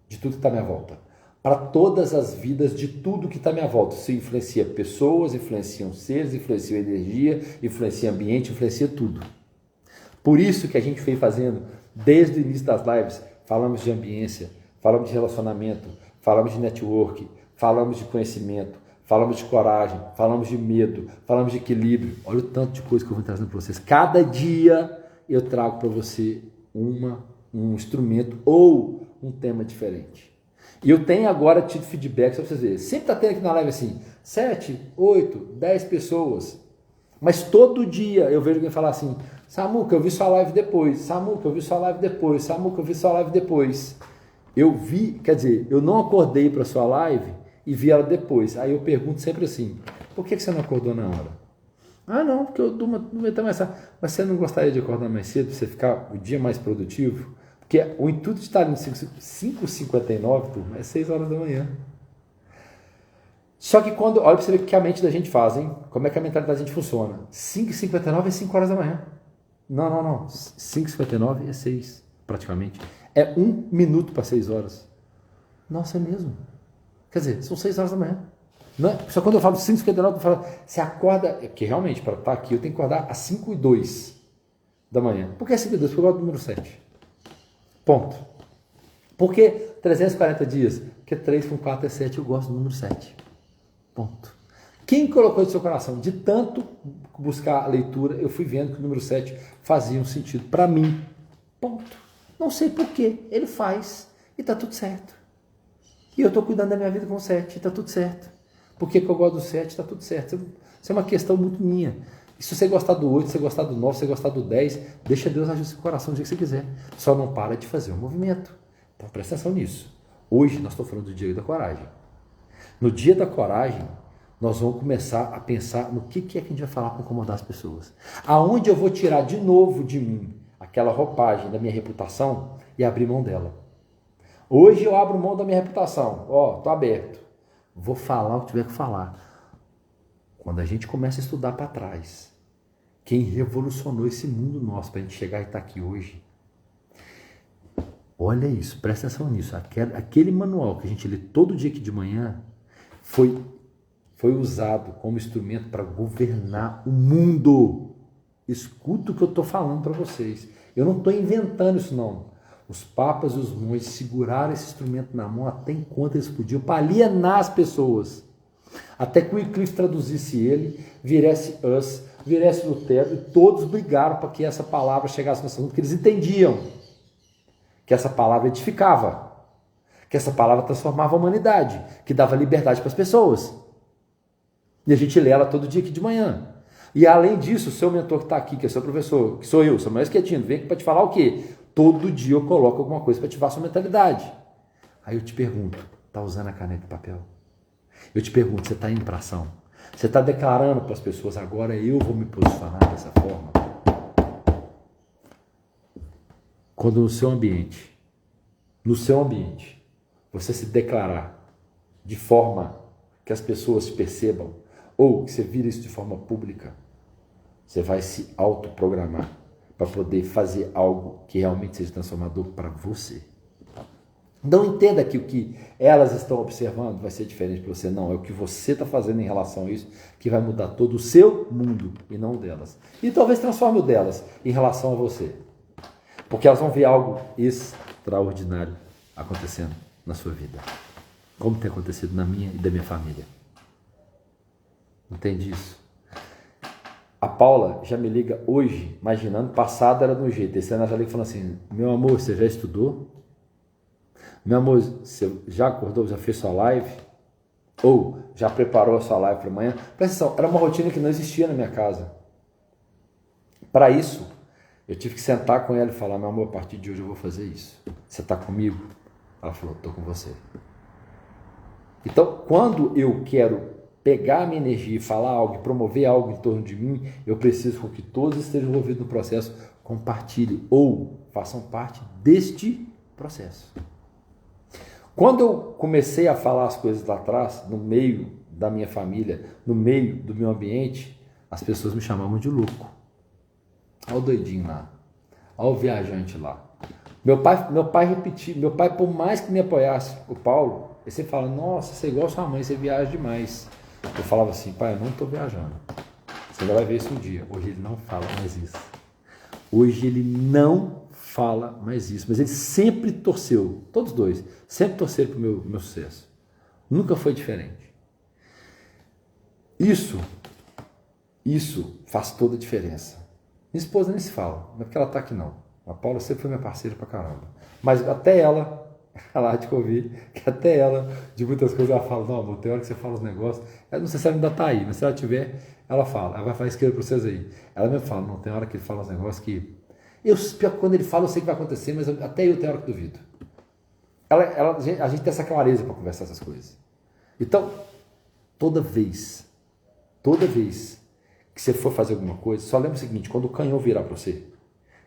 de tudo que está à minha volta. Para todas as vidas de tudo que está à minha volta. Isso influencia pessoas, influenciam seres, influencia energia, influencia ambiente, influencia tudo. Por isso que a gente foi fazendo, desde o início das lives, falamos de ambiência, falamos de relacionamento, falamos de network, falamos de conhecimento, falamos de coragem, falamos de medo, falamos de equilíbrio. Olha o tanto de coisa que eu vou trazendo para vocês. Cada dia eu trago para você um instrumento ou um tema diferente. E eu tenho agora tido feedback, só para vocês verem. Sempre está tendo aqui na live assim, 7, 8, 10 pessoas. Mas todo dia eu vejo alguém falar assim, Samuca, eu vi sua live depois. Samuca, eu vi sua live depois. Samuca, eu vi sua live depois. Eu vi, quer dizer, eu não acordei para sua live e vi ela depois. Aí eu pergunto sempre assim, por que você não acordou na hora? Ah, não, porque eu durmo até mais tarde. Mas você não gostaria de acordar mais cedo para você ficar o dia mais produtivo? Porque o intuito de estar em 5h59, turma, é 6 horas da manhã. Só que quando, olha para você ver o que a mente da gente faz, hein? Como é que a mentalidade da gente funciona. 5h59 é 5 horas da manhã. Não. 5h59 é 6, praticamente. É 1 minuto para 6 horas. Nossa, é mesmo. Quer dizer, são 6 horas da manhã. Não é? Só quando eu falo 5h59, eu falo, você acorda, porque realmente, para estar aqui, eu tenho que acordar às 5h02 da manhã. Por que 5h02? Porque eu gosto do número 7. Ponto. Por que 340 dias? Porque 3 com 4 é 7, eu gosto do número 7. Ponto. Quem colocou isso no seu coração? De tanto buscar a leitura, eu fui vendo que o número 7 fazia um sentido para mim. Ponto. Não sei porquê, ele faz e está tudo certo. E eu estou cuidando da minha vida com o 7 e está tudo certo. Por que eu gosto do 7 está tudo certo. Isso é uma questão muito minha. E se você gostar do 8, se você gostar do 9, se você gostar do 10, deixa Deus agir no seu coração do jeito que você quiser. Só não para de fazer o movimento. Então presta atenção nisso. Hoje nós estamos falando do dia da coragem. No dia da coragem, nós vamos começar a pensar no que é que a gente vai falar para incomodar as pessoas. Aonde eu vou tirar de novo de mim aquela roupagem da minha reputação e abrir mão dela. Hoje eu abro mão da minha reputação. Estou aberto. Vou falar o que tiver que falar. Quando a gente começa a estudar para trás, quem revolucionou esse mundo nosso para a gente chegar e estar aqui hoje, olha isso, presta atenção nisso. Aquele manual que a gente lê todo dia aqui de manhã foi usado como instrumento para governar o mundo. Escuta o que eu estou falando para vocês. Eu não estou inventando isso não. Os papas e os monges seguraram esse instrumento na mão até enquanto eles podiam para alienar as pessoas. Até que o Wycliffe traduzisse ele, viesse Hus, viesse Lutero, e todos brigaram para que essa palavra chegasse no nosso mundo, porque eles entendiam que essa palavra edificava, que essa palavra transformava a humanidade, que dava liberdade para as pessoas. E a gente lê ela todo dia aqui de manhã. E além disso, o seu mentor que está aqui, que é seu professor, que sou eu, Samuel Schettino, vem aqui para te falar o quê? Todo dia eu coloco alguma coisa para ativar a sua mentalidade. Aí eu te pergunto, está usando a caneta e papel? Eu te pergunto, você está indo para ação? Você está declarando para as pessoas, agora eu vou me posicionar dessa forma? Quando no seu ambiente, você se declarar de forma que as pessoas te percebam, ou que você vira isso de forma pública, você vai se autoprogramar para poder fazer algo que realmente seja transformador para você. Não entenda que o que elas estão observando vai ser diferente para você, não. É o que você está fazendo em relação a isso que vai mudar todo o seu mundo e não o delas. E talvez transforme o delas em relação a você. Porque elas vão ver algo extraordinário acontecendo na sua vida. Como tem acontecido na minha e da minha família. Entende isso? A Paula já me liga hoje, imaginando, passado era de um jeito. Esse ano ela já liga falando assim, meu amor, você já estudou? Meu amor, você já acordou, já fez sua live? Ou já preparou a sua live para amanhã? Presta atenção, era uma rotina que não existia na minha casa. Para isso, eu tive que sentar com ela e falar, meu amor, a partir de hoje eu vou fazer isso. Você está comigo? Ela falou, estou com você. Então, quando eu quero pegar a minha energia e falar algo, promover algo em torno de mim, eu preciso que todos estejam envolvidos no processo, compartilhem ou façam parte deste processo. Quando eu comecei a falar as coisas lá atrás, no meio da minha família, no meio do meu ambiente, as pessoas me chamavam de louco. Olha o doidinho lá, olha o viajante lá. Meu pai repetia, meu pai, por mais que me apoiasse, o Paulo, ele sempre fala, nossa, você é igual a sua mãe, você viaja demais. Eu falava assim, pai, eu não estou viajando. Você ainda vai ver isso um dia. Hoje ele não fala mais isso. Hoje ele não fala mais isso. Mas ele sempre torceu, todos dois, sempre torceram para o meu sucesso. Nunca foi diferente. Isso faz toda a diferença. Minha esposa nem se fala, não é porque ela está aqui não. A Paula sempre foi minha parceira pra caramba. Mas até ela há de ouvir, que até ela, de muitas coisas, ela fala, não, amor, tem hora que você fala os negócios, ela não sei se ela ainda tá aí, mas se ela tiver, ela fala, ela vai fazer escrever para vocês aí. Ela mesmo fala, não, tem hora que ele fala uns negócios que, quando ele fala, eu sei que vai acontecer, mas até eu tenho hora que duvido. A gente tem essa clareza para conversar essas coisas. Então, toda vez que você for fazer alguma coisa, só lembra o seguinte, quando o canhão virar para você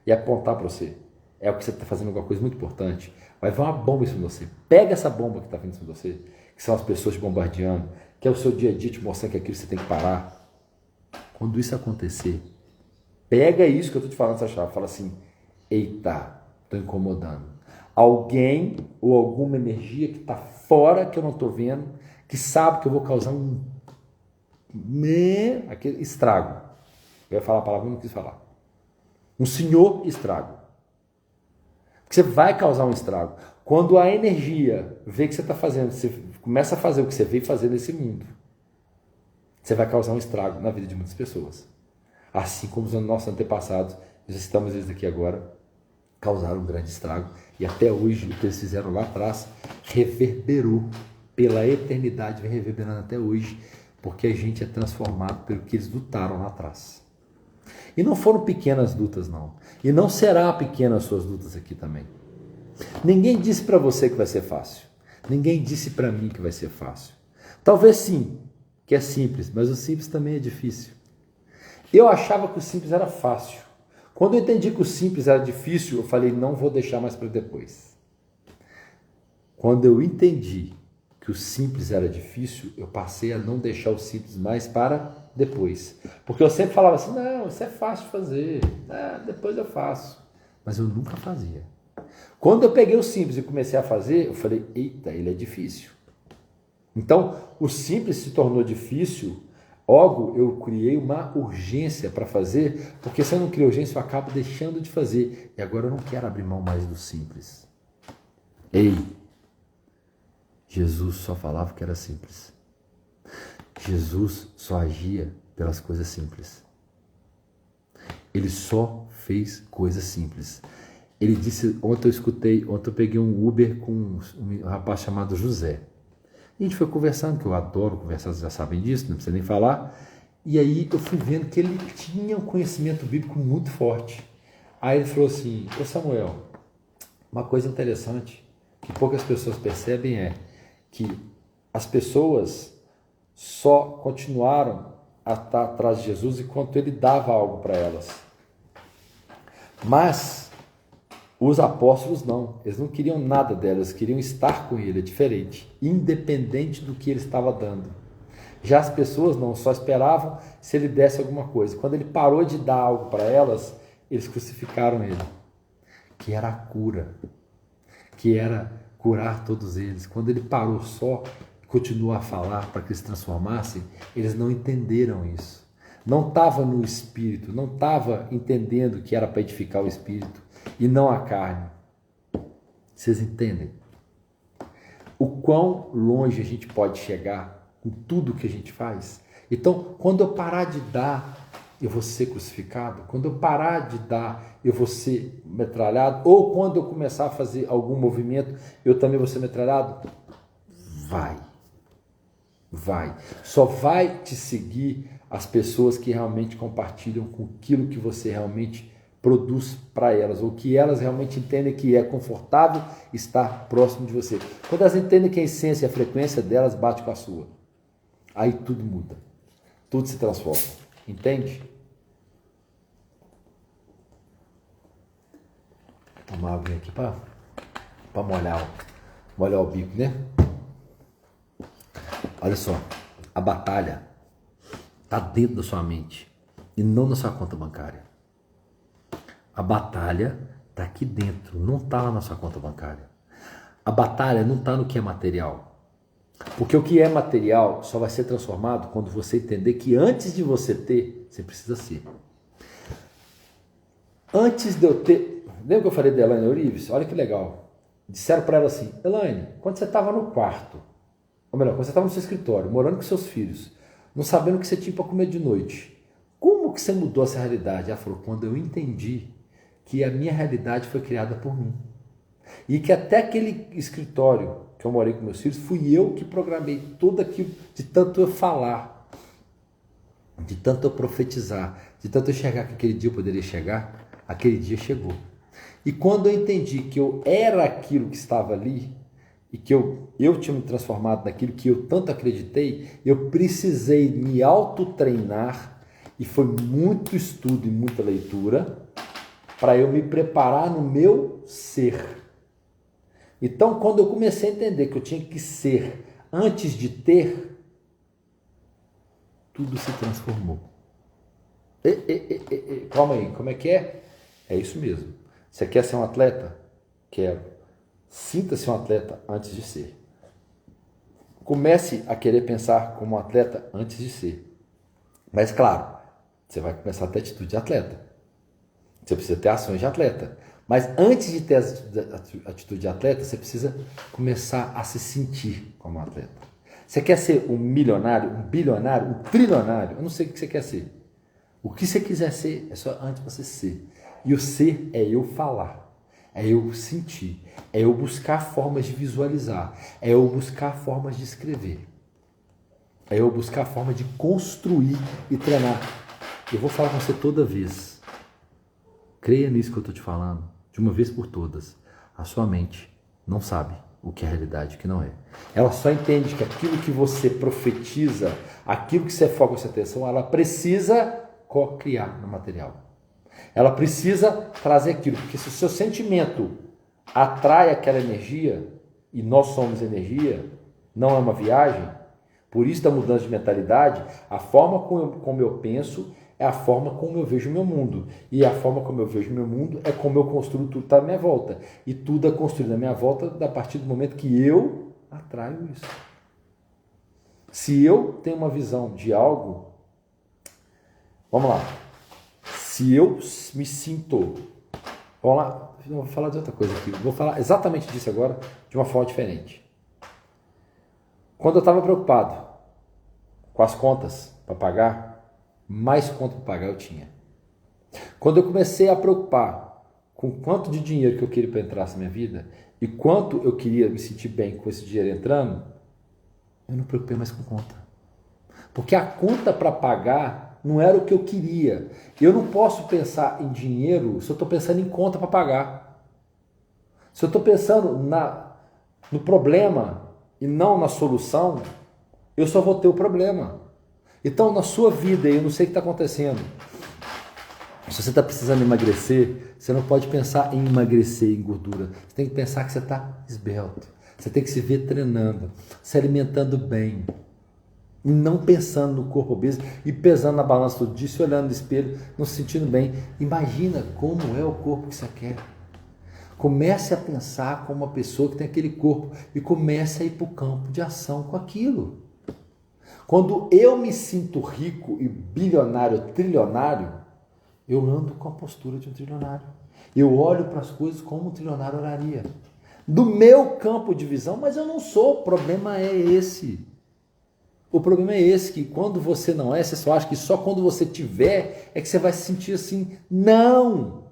e apontar para você, é o que você está fazendo alguma coisa muito importante, vai vir uma bomba em cima de você. Pega essa bomba que está vindo em cima de você, que são as pessoas te bombardeando, que é o seu dia a dia te mostrando que aquilo você tem que parar. Quando isso acontecer, pega isso que eu estou te falando, essa chave, fala assim, eita, estou incomodando. Alguém ou alguma energia que está fora, que eu não estou vendo, que sabe que eu vou causar aquele estrago. Eu ia falar a palavra, não quis falar. Um senhor estrago. Porque você vai causar um estrago. Quando a energia vê que você está fazendo, você começa a fazer o que você veio fazer nesse mundo, você vai causar um estrago na vida de muitas pessoas. Assim como os nossos antepassados, nós estamos eles aqui agora, causaram um grande estrago. E até hoje, o que eles fizeram lá atrás, reverberou pela eternidade, vem reverberando até hoje, porque a gente é transformado pelo que eles lutaram lá atrás. E não foram pequenas lutas, não. E não será pequenas as suas lutas aqui também. Ninguém disse para você que vai ser fácil. Ninguém disse para mim que vai ser fácil. Talvez sim, que é simples, mas o simples também é difícil. Eu achava que o simples era fácil. Quando eu entendi que o simples era difícil, eu falei, não vou deixar mais para depois. Quando eu entendi que o simples era difícil, eu passei a não deixar o simples mais para depois. Porque eu sempre falava assim, não, isso é fácil de fazer, depois eu faço. Mas eu nunca fazia. Quando eu peguei o simples e comecei a fazer, eu falei, eita, ele é difícil. Então, o simples se tornou difícil, logo eu criei uma urgência para fazer, porque se eu não crio urgência, eu acabo deixando de fazer. E agora eu não quero abrir mão mais do simples. Ei! Jesus só falava que era simples. Jesus só agia pelas coisas simples. Ele só fez coisas simples. Ele disse, ontem eu peguei um Uber com um rapaz chamado José. E a gente foi conversando, que eu adoro conversar, vocês já sabem disso, não precisa nem falar. E aí eu fui vendo que ele tinha um conhecimento bíblico muito forte. Aí ele falou assim, ô Samuel, uma coisa interessante que poucas pessoas percebem é que as pessoas só continuaram a estar atrás de Jesus enquanto ele dava algo para elas. Mas os apóstolos não, eles não queriam nada delas, queriam estar com ele, é diferente, independente do que ele estava dando. Já as pessoas não, só esperavam se ele desse alguma coisa. Quando ele parou de dar algo para elas, eles crucificaram ele, que era a cura, que era curar todos eles. Quando ele parou só e continuou a falar para que eles se transformassem, eles não entenderam isso. Não estava no espírito, não estava entendendo que era para edificar o espírito e não a carne. Vocês entendem? O quão longe a gente pode chegar com tudo que a gente faz? Então, quando eu parar de dar, eu vou ser crucificado. Quando eu parar de dar, eu vou ser metralhado. Ou quando eu começar a fazer algum movimento, eu também vou ser metralhado. Vai. Só vai te seguir as pessoas que realmente compartilham com aquilo que você realmente produz para elas, ou que elas realmente entendem que é confortável estar próximo de você. Quando elas entendem que a essência e a frequência delas bate com a sua, aí tudo muda, tudo se transforma, entende? Vou tomar água aqui para molhar o bico, né? Olha só, a batalha está dentro da sua mente e não na sua conta bancária. A batalha está aqui dentro, não está lá na sua conta bancária. A batalha não está no que é material. Porque o que é material só vai ser transformado quando você entender que antes de você ter, você precisa ser. Antes de eu ter... Lembra que eu falei da Elaine Orives? Olha que legal. Disseram para ela assim, Elaine, quando você estava no quarto, ou melhor, quando você estava no seu escritório, morando com seus filhos, não sabendo o que você tinha para comer de noite, como que você mudou essa realidade? Ela falou, quando eu entendi que a minha realidade foi criada por mim. E que até aquele escritório que eu morei com meus filhos, fui eu que programei tudo aquilo, de tanto eu falar, de tanto eu profetizar, de tanto eu enxergar que aquele dia eu poderia chegar, aquele dia chegou. E quando eu entendi que eu era aquilo que estava ali, e que eu tinha me transformado naquilo que eu tanto acreditei, eu precisei me autotreinar, e foi muito estudo e muita leitura, para eu me preparar no meu ser. Então, quando eu comecei a entender que eu tinha que ser antes de ter, tudo se transformou. Calma aí, como é que é? É isso mesmo. Você quer ser um atleta? Quero. Sinta-se um atleta antes de ser. Comece a querer pensar como um atleta antes de ser. Mas, claro, você vai começar a ter atitude de atleta. Você precisa ter ações de atleta. Mas antes de ter atitude de atleta, você precisa começar a se sentir como um atleta. Você quer ser um milionário, um bilionário, um trilionário? Eu não sei o que você quer ser. O que você quiser ser é só antes de você ser. E o ser é eu falar, é eu sentir, é eu buscar formas de visualizar, é eu buscar formas de escrever, é eu buscar formas de construir e treinar. Eu vou falar com você toda vez. Creia nisso que eu estou te falando, de uma vez por todas. A sua mente não sabe o que é realidade e o que não é. Ela só entende que aquilo que você profetiza, aquilo que você foca a sua atenção, ela precisa co-criar no material. Ela precisa trazer aquilo, porque se o seu sentimento atrai aquela energia, e nós somos energia, não é uma viagem, por isso da mudança de mentalidade, a forma como eu penso é a forma como eu vejo o meu mundo. E a forma como eu vejo o meu mundo é como eu construo tudo que está à minha volta. E tudo é construído à minha volta a partir do momento que eu atraio isso. Se eu tenho uma visão de algo, vamos lá. Se eu me sinto, vamos lá, não vou falar de outra coisa aqui, vou falar exatamente disso agora, de uma forma diferente. Quando eu estava preocupado com as contas para pagar, mais conta para pagar eu tinha. Quando eu comecei a preocupar com quanto de dinheiro que eu queria para entrar na minha vida e quanto eu queria me sentir bem com esse dinheiro entrando, Eu não me preocupei mais com conta. Porque a conta para pagar não era o que eu queria. Eu não posso pensar em dinheiro se eu estou pensando em conta para pagar. Se eu estou pensando no problema e não na solução, eu só vou ter o problema. Então, na sua vida, eu não sei o que está acontecendo. Se você está precisando emagrecer, você não pode pensar em emagrecer em gordura. Você tem que pensar que você está esbelto. Você tem que se ver treinando, se alimentando bem. E não pensando no corpo obeso e pesando na balança todo dia, se olhando no espelho, não se sentindo bem. Imagina como é o corpo que você quer. Comece a pensar como uma pessoa que tem aquele corpo e comece a ir para o campo de ação com aquilo. Quando eu me sinto rico e bilionário, trilionário, eu ando com a postura de um trilionário. Eu olho para as coisas como um trilionário olharia. Do meu campo de visão, mas eu não sou. O problema é esse. O problema é esse, que quando você não é, você só acha que só quando você tiver é que você vai se sentir assim. Não!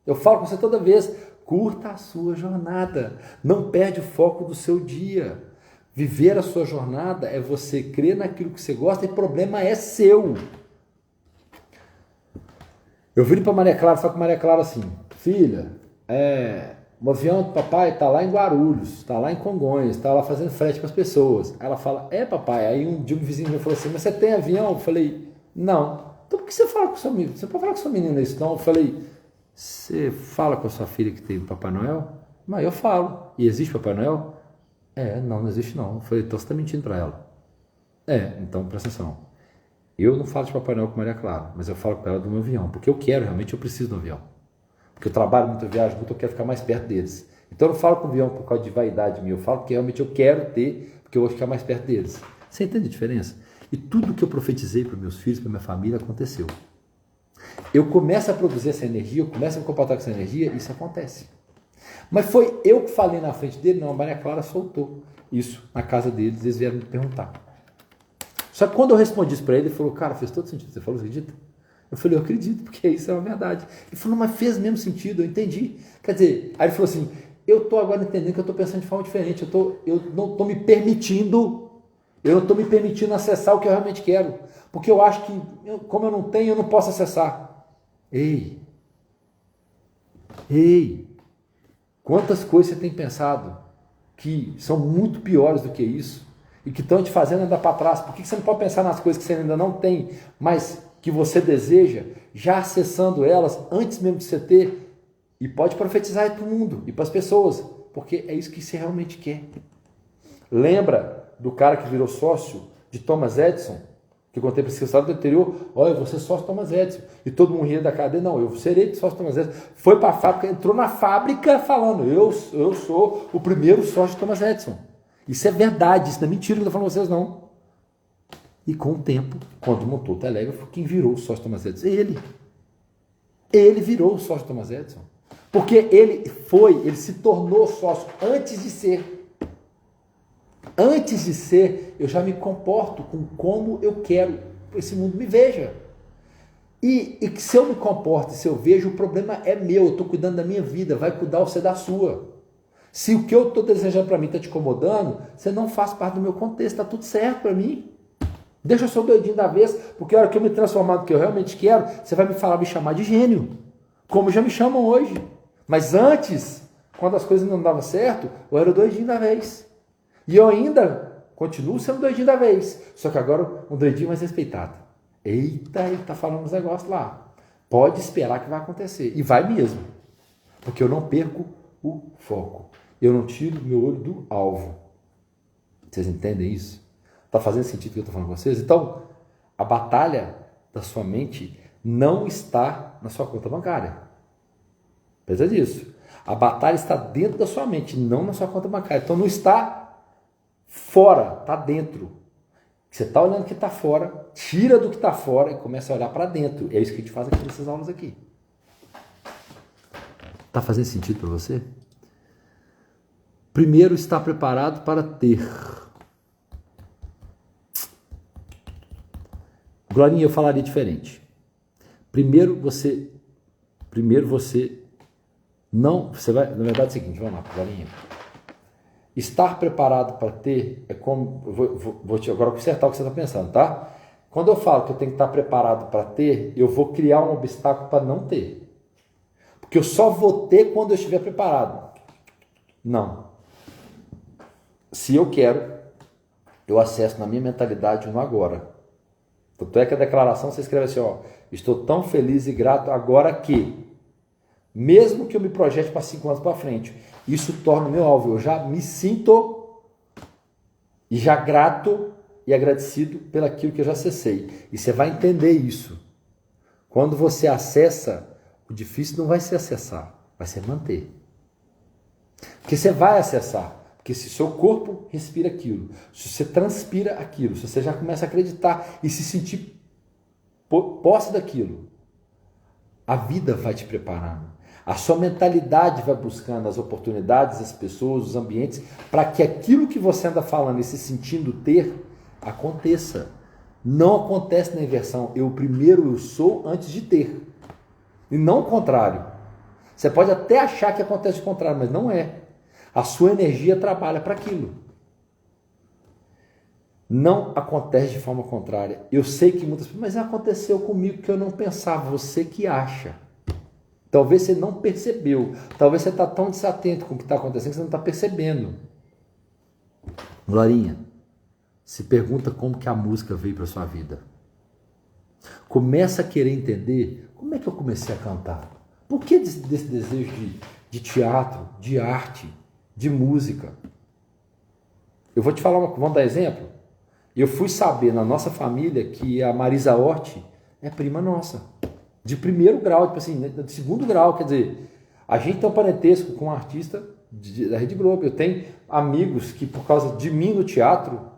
Eu falo com você toda vez, curta a sua jornada. Não perde o foco do seu dia. Viver a sua jornada é você crer naquilo que você gosta e o problema é seu. Eu viro para Maria Clara, falo com Maria Clara assim, filha, o avião do papai está lá em Guarulhos, está lá em Congonhas, está lá fazendo frete para as pessoas. Aí ela fala, papai. Aí um dia um vizinho meu falou assim, mas você tem avião? Eu falei, não. Então por que você fala com sua menina? Você pode falar com sua menina isso não? Eu falei, você fala com a sua filha que tem o Papai Noel? Mas eu falo. E existe Papai Noel? Não existe não. Eu falei, então você está mentindo para ela. Então presta atenção. Eu não falo de Papai Noel com Maria Clara, mas eu falo com ela do meu avião, porque eu quero, realmente eu preciso do avião. Porque eu trabalho muito, eu viajo muito, eu quero ficar mais perto deles. Então eu não falo com o avião por causa de vaidade minha, eu falo porque realmente eu quero ter, porque eu vou ficar mais perto deles. Você entende a diferença? E tudo que eu profetizei para meus filhos, para minha família, aconteceu. Eu começo a produzir essa energia, eu começo a me comportar com essa energia, isso acontece. Mas foi eu que falei na frente dele? Não, a Maria Clara soltou isso na casa deles, eles vieram me perguntar. Só que quando eu respondi isso para ele, ele falou, cara, fez todo sentido. Você falou, você acredita? Eu falei, eu acredito, porque isso é uma verdade. Ele falou, mas fez mesmo sentido, eu entendi. Quer dizer, aí ele falou assim, eu estou agora entendendo que eu estou pensando de forma diferente, eu não estou me permitindo, acessar o que eu realmente quero. Porque eu acho que, como eu não tenho, eu não posso acessar. Ei, quantas coisas você tem pensado que são muito piores do que isso? E que estão te fazendo andar para trás. Por que você não pode pensar nas coisas que você ainda não tem, mas que você deseja, já acessando elas antes mesmo de você ter? E pode profetizar para o mundo e para as pessoas, porque é isso que você realmente quer. Lembra do cara que virou sócio de Thomas Edison? Que eu contei para esse história do anterior. Olha, eu vou ser sócio de Thomas Edison. E todo mundo ria da cara dele. Não, eu serei sócio de Thomas Edison. Foi para a fábrica, entrou na fábrica falando, eu sou o primeiro sócio de Thomas Edison. Isso é verdade, isso não é mentira que eu estou falando para vocês, não. E com o tempo, quando montou o telégrafo, quem virou o sócio de Thomas Edison? Ele virou o sócio de Thomas Edison. Porque ele se tornou sócio antes de ser. Antes de ser, eu já me comporto com como eu quero que esse mundo me veja. E que se eu me comporto, se eu vejo, o problema é meu, eu estou cuidando da minha vida, vai cuidar você da sua. Se o que eu estou desejando para mim está te incomodando, você não faz parte do meu contexto, está tudo certo para mim. Deixa eu ser o doidinho da vez, porque a hora que eu me transformar no que eu realmente quero, você vai me chamar de gênio, como já me chamam hoje. Mas antes, quando as coisas não davam certo, eu era o doidinho da vez. E eu ainda continuo sendo o doidinho da vez, só que agora um doidinho mais respeitado. Eita, ele está falando uns negócios lá. Pode esperar que vai acontecer. E vai mesmo, porque eu não perco o foco. Eu não tiro meu olho do alvo. Vocês entendem isso? Está fazendo sentido o que eu estou falando com vocês? Então, a batalha da sua mente não está na sua conta bancária. Pensa disso. A batalha está dentro da sua mente, não na sua conta bancária. Então, não está fora, está dentro. Você está olhando o que está fora, tira do que está fora e começa a olhar para dentro. É isso que a gente faz aqui nessas aulas aqui. Está fazendo sentido para você? Primeiro, estar preparado para ter. Glorinha, eu falaria diferente. Primeiro você não, você vai, na verdade é o seguinte, vamos lá, Glorinha. Estar preparado para ter é como... Vou te agora consertar o que você está pensando, tá? Quando eu falo que eu tenho que estar preparado para ter, eu vou criar um obstáculo para não ter. Porque eu só vou ter quando eu estiver preparado. Não. Se eu quero, eu acesso na minha mentalidade no agora. Tanto é que a declaração você escreve assim, ó, estou tão feliz e grato agora que, mesmo que eu me projete para 5 anos para frente, isso torna o meu alvo. Eu já me sinto e já grato e agradecido pelaquilo que eu já acessei. E você vai entender isso. Quando você acessa, o difícil não vai ser acessar, vai ser manter. Porque você vai acessar. Porque se seu corpo respira aquilo, se você transpira aquilo, se você já começa a acreditar e se sentir posse daquilo, a vida vai te preparando. A sua mentalidade vai buscando as oportunidades, as pessoas, os ambientes, para que aquilo que você anda falando e se sentindo ter, aconteça. Não acontece na inversão. Eu sou antes de ter. E não o contrário. Você pode até achar que acontece o contrário, mas não é. A sua energia trabalha para aquilo. Não acontece de forma contrária. Eu sei que muitas pessoas, mas aconteceu comigo que eu não pensava. Você que acha. Talvez você não percebeu. Talvez você está tão desatento com o que está acontecendo que você não está percebendo. Glorinha, se pergunta como que a música veio para sua vida. Começa a querer entender como é que eu comecei a cantar. Por que desse desejo de teatro, de arte, de música? Eu vou te falar, vamos dar exemplo? Eu fui saber na nossa família que a Marisa Hort é prima nossa. De primeiro grau, tipo assim, de segundo grau, quer dizer, a gente tem um parentesco com um artista da Rede Globo. Eu tenho amigos que, por causa de mim no teatro,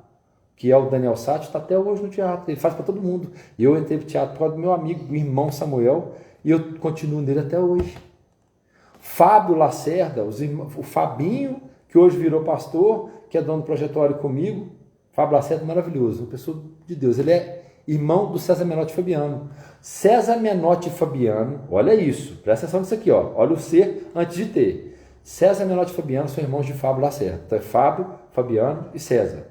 que é o Daniel Sati, está até hoje no teatro, ele faz para todo mundo. Eu entrei no teatro por causa do meu amigo, o irmão Samuel, e eu continuo nele até hoje. Fábio Lacerda, o Fabinho, que hoje virou pastor, que é dono do projetório comigo. Fábio Lacerda, maravilhoso, uma pessoa de Deus. Ele é irmão do César Menotti Fabiano. César Menotti Fabiano, olha isso, presta atenção nisso aqui, ó. Olha o ser antes de ter. César Menotti e Fabiano são irmãos de Fábio Lacerda. Então é Fábio, Fabiano e César.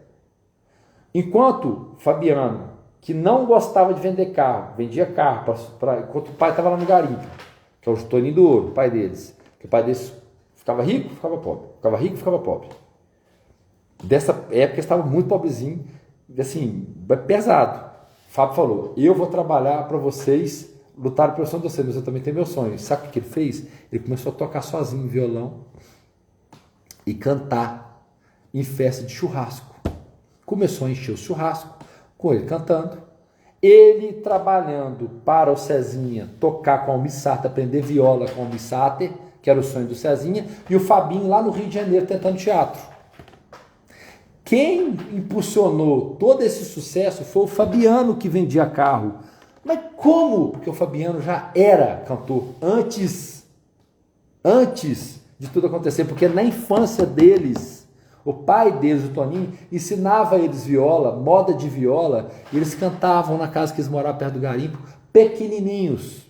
Enquanto Fabiano, que não gostava de vender carro, vendia carro, enquanto o pai estava lá no garimpo, que é o Toninho do Ouro, o pai deles. Que o pai deles ficava rico, ficava pobre. Ficava rico, ficava pobre. Dessa época estava muito pobrezinho, assim, pesado. Fábio falou, eu vou trabalhar para vocês, lutar pelo sonho de vocês, mas eu também tenho meu sonho. Sabe o que ele fez? Ele começou a tocar sozinho violão e cantar em festa de churrasco. Começou a encher o churrasco com ele cantando, ele trabalhando para o Cezinha tocar com a Almissata, aprender viola com a Almissata, que era o sonho do Cezinha, e o Fabinho lá no Rio de Janeiro tentando teatro. Quem impulsionou todo esse sucesso foi o Fabiano, que vendia carro. Mas como? Porque o Fabiano já era cantor antes de tudo acontecer, porque na infância deles, o pai deles, o Toninho, ensinava eles viola, moda de viola, e eles cantavam na casa que eles moravam perto do garimpo, pequenininhos.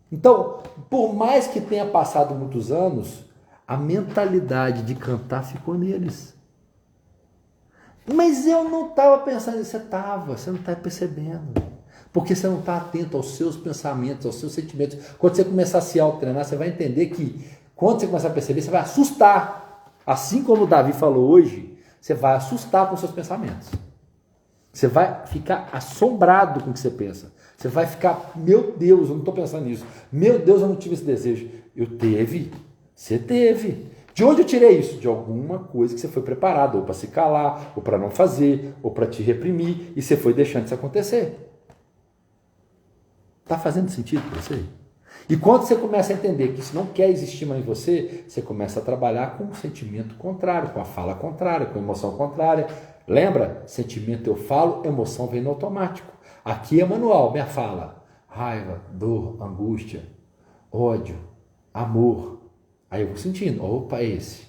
Então, por mais que tenha passado muitos anos, a mentalidade de cantar ficou neles. Mas eu não estava pensando nisso. Você não está percebendo. Porque você não está atento aos seus pensamentos, aos seus sentimentos. Quando você começar a se autotreinar, você vai entender que, quando você começar a perceber, você vai assustar. Assim como o Davi falou hoje, você vai assustar com os seus pensamentos. Você vai ficar assombrado com o que você pensa. Você vai ficar, meu Deus, eu não estou pensando nisso. Meu Deus, eu não tive esse desejo. Você teve. De onde eu tirei isso? De alguma coisa que você foi preparado, ou para se calar, ou para não fazer, ou para te reprimir, e você foi deixando isso acontecer. Está fazendo sentido para você? E quando você começa a entender que isso não quer existir mais em você, você começa a trabalhar com o sentimento contrário, com a fala contrária, com a emoção contrária. Lembra? Sentimento eu falo, emoção vem no automático. Aqui é manual, minha fala. Raiva, dor, angústia, ódio, amor. Aí eu vou sentindo, opa, esse.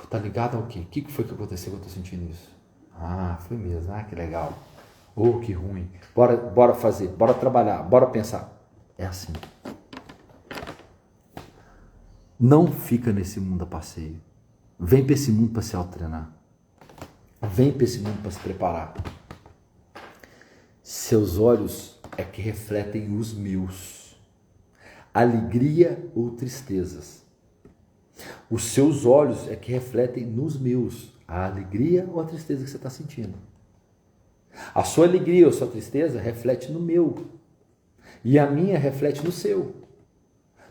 Tá ligado ao quê? O que foi que aconteceu que eu tô sentindo isso? Ah, foi mesmo, que legal. Oh, que ruim. Bora fazer, bora trabalhar, bora pensar. É assim. Não fica nesse mundo a passeio. Vem para esse mundo para se autotreinar. Vem para esse mundo para se preparar. Seus olhos é que refletem os meus. Alegria ou tristezas. Os seus olhos é que refletem nos meus a alegria ou a tristeza que você está sentindo. A sua alegria ou a sua tristeza reflete no meu. E a minha reflete no seu.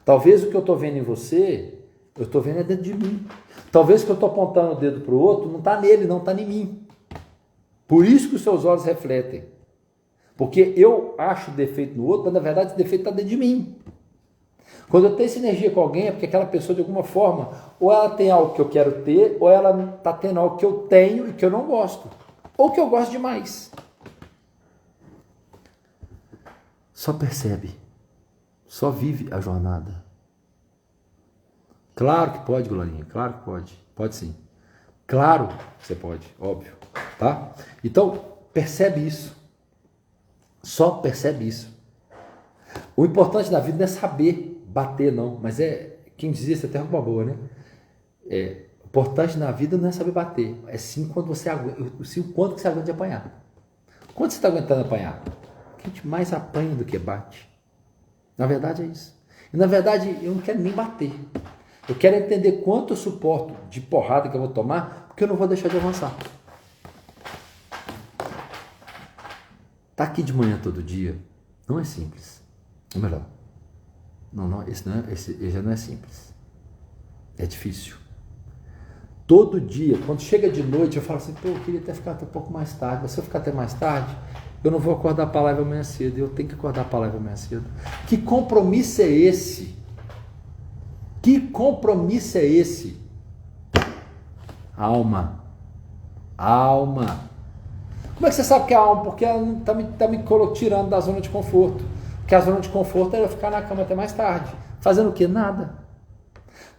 Talvez o que eu estou vendo em você, eu estou vendo é dentro de mim. Talvez o que eu estou apontando o dedo para o outro não está nele, não está em mim. Por isso que os seus olhos refletem. Porque eu acho defeito no outro, mas na verdade esse defeito está dentro de mim. Quando eu tenho essa energia com alguém, é porque aquela pessoa, de alguma forma, ou ela tem algo que eu quero ter, ou ela está tendo algo que eu tenho e que eu não gosto. Ou que eu gosto demais. Só percebe. Só vive a jornada. Claro que pode, Glorinha. Claro que pode. Pode sim. Claro que você pode. Óbvio. Tá? Então, percebe isso. Só percebe isso. O importante da vida não é saber bater, não. Mas quem dizia isso é até uma boa, né? O importante na vida não é saber bater. É sim quando você aguenta. Sim, o quanto que você aguenta de apanhar. Quanto você está aguentando apanhar? A gente mais apanha do que bate. Na verdade é isso. E na verdade eu não quero nem bater. Eu quero entender quanto eu suporto de porrada que eu vou tomar, porque eu não vou deixar de avançar. Tá aqui de manhã todo dia não é simples. Ou melhor, esse já não é simples. É difícil. Todo dia, quando chega de noite, eu falo assim, eu queria até ficar até um pouco mais tarde, mas se eu ficar até mais tarde, eu não vou acordar para a live amanhã cedo, eu tenho que acordar para a live amanhã cedo. Que compromisso é esse? Que compromisso é esse? Alma. Como é que você sabe que é alma? Porque ela está me tirando da zona de conforto. Porque a zona de conforto é eu ficar na cama até mais tarde. Fazendo o quê? Nada.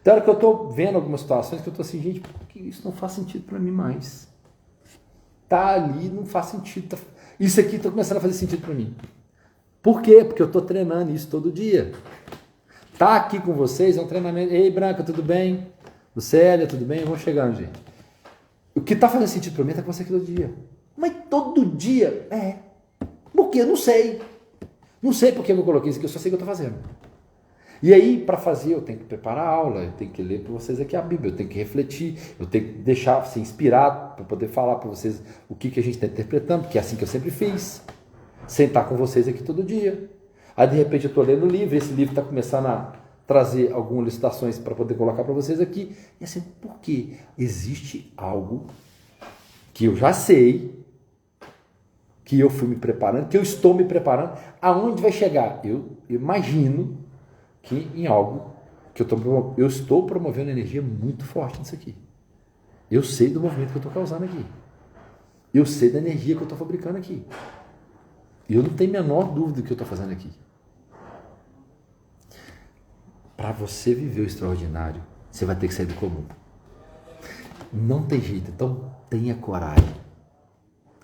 Então, hora que eu estou vendo algumas situações que eu estou assim, gente, porque isso não faz sentido para mim mais. Tá ali, não faz sentido. Isso aqui está começando a fazer sentido para mim. Por quê? Porque eu estou treinando isso todo dia. Tá aqui com vocês é um treinamento. Ei, Branca, tudo bem? Lucélia, tudo bem? Vamos chegando, gente. O que está fazendo sentido para mim é estar com você aqui todo dia. Mas todo dia? Por quê? Eu não sei. Não sei por que eu coloquei isso aqui, eu só sei o que eu estou fazendo. E aí, para fazer, eu tenho que preparar a aula, eu tenho que ler para vocês aqui a Bíblia, eu tenho que refletir, eu tenho que deixar ser inspirado para poder falar para vocês o que a gente está interpretando, porque é assim que eu sempre fiz. Sentar com vocês aqui todo dia. Aí, de repente, eu estou lendo o livro, esse livro está começando a trazer algumas licitações para poder colocar para vocês aqui. E assim, por quê? Existe algo que eu já sei, que eu fui me preparando, que eu estou me preparando, aonde vai chegar? Eu imagino que em algo que eu estou promovendo energia muito forte nisso aqui. Eu sei do movimento que eu estou causando aqui. Eu sei da energia que eu estou fabricando aqui. E eu não tenho a menor dúvida do que eu estou fazendo aqui. Para você viver o extraordinário, você vai ter que sair do comum. Não tem jeito, então tenha coragem.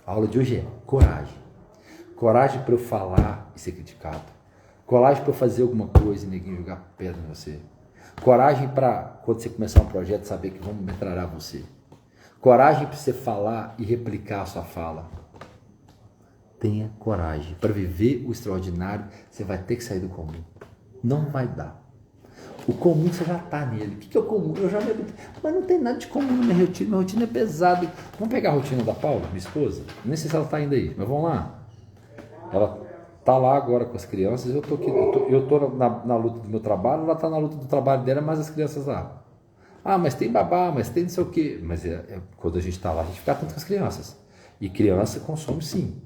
A aula de hoje é coragem. Coragem para eu falar e ser criticado. Coragem para eu fazer alguma coisa e ninguém jogar pedra em você. Coragem para, quando você começar um projeto, saber que vão metralhar você. Coragem para você falar e replicar a sua fala. Tenha coragem. Para viver o extraordinário, você vai ter que sair do comum. Não vai dar. O comum você já está nele. O que é o comum? Eu já me... Mas não tem nada de comum na minha rotina. Minha rotina é pesada. Vamos pegar a rotina da Paula, minha esposa? Nem sei se ela está ainda aí, mas vamos lá. Ela está lá agora com as crianças. Eu estou aqui. Eu estou na luta do meu trabalho. Ela está na luta do trabalho dela, mas as crianças lá. Ah, mas tem babá, mas tem não sei o quê. Mas quando a gente está lá, a gente fica atento com as crianças. E criança consome sim.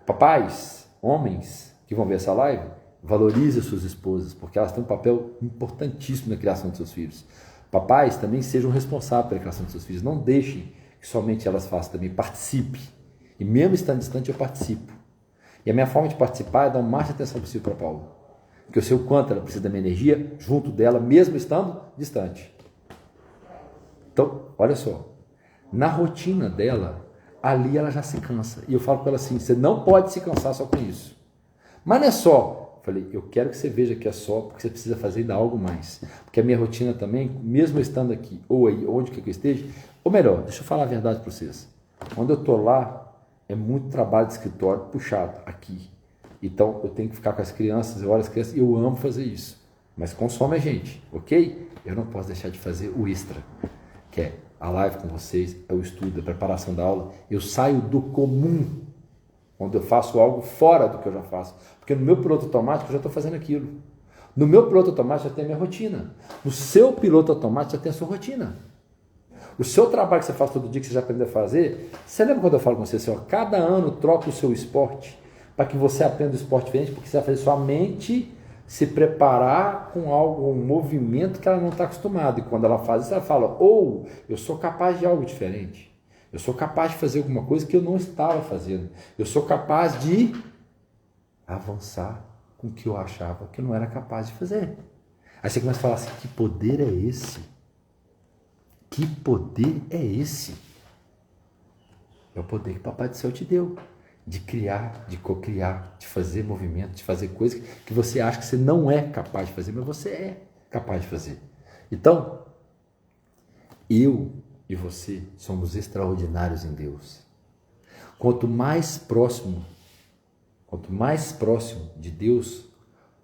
Papais, homens que vão ver essa live, valorize as suas esposas, porque elas têm um papel importantíssimo na criação dos seus filhos. Papais também sejam responsáveis pela criação dos seus filhos. Não deixem que somente elas façam também. Participe. E mesmo estando distante, eu participo. E a minha forma de participar é dar o máximo de atenção possível para a Paula. Porque eu sei o quanto ela precisa da minha energia junto dela, mesmo estando distante. Então, olha só. Na rotina dela, ali ela já se cansa. E eu falo para ela assim, você não pode se cansar só com isso. Mas não é só Falei, eu quero que você veja que é só, porque você precisa fazer ainda algo mais. Porque a minha rotina também, mesmo estando aqui, ou aí, onde que eu esteja, ou melhor, deixa eu falar a verdade para vocês. Quando eu estou lá, é muito trabalho de escritório puxado aqui. Então, eu tenho que ficar com as crianças, eu olho as crianças, e eu amo fazer isso. Mas consome a gente, ok? Eu não posso deixar de fazer o extra, que é a live com vocês, é o estudo, a preparação da aula. Eu saio do comum, onde eu faço algo fora do que eu já faço. Porque no meu piloto automático eu já estou fazendo aquilo. No meu piloto automático já tem a minha rotina. No seu piloto automático já tem a sua rotina. O seu trabalho que você faz todo dia, que você já aprendeu a fazer, você lembra quando eu falo com você assim, ó, cada ano troca o seu esporte para que você aprenda o esporte diferente, porque você vai fazer sua mente se preparar com algo, um movimento que ela não está acostumada. E quando ela faz isso, ela fala, ou eu sou capaz de algo diferente. Eu sou capaz de fazer alguma coisa que eu não estava fazendo. Eu sou capaz de avançar com o que eu achava que eu não era capaz de fazer. Aí você começa a falar assim, que poder é esse? Que poder é esse? É o poder que o Papai do Céu te deu. De criar, de cocriar, de fazer movimento, de fazer coisas que você acha que você não é capaz de fazer, mas você é capaz de fazer. Então, eu e você somos extraordinários em Deus. Quanto mais próximo de Deus,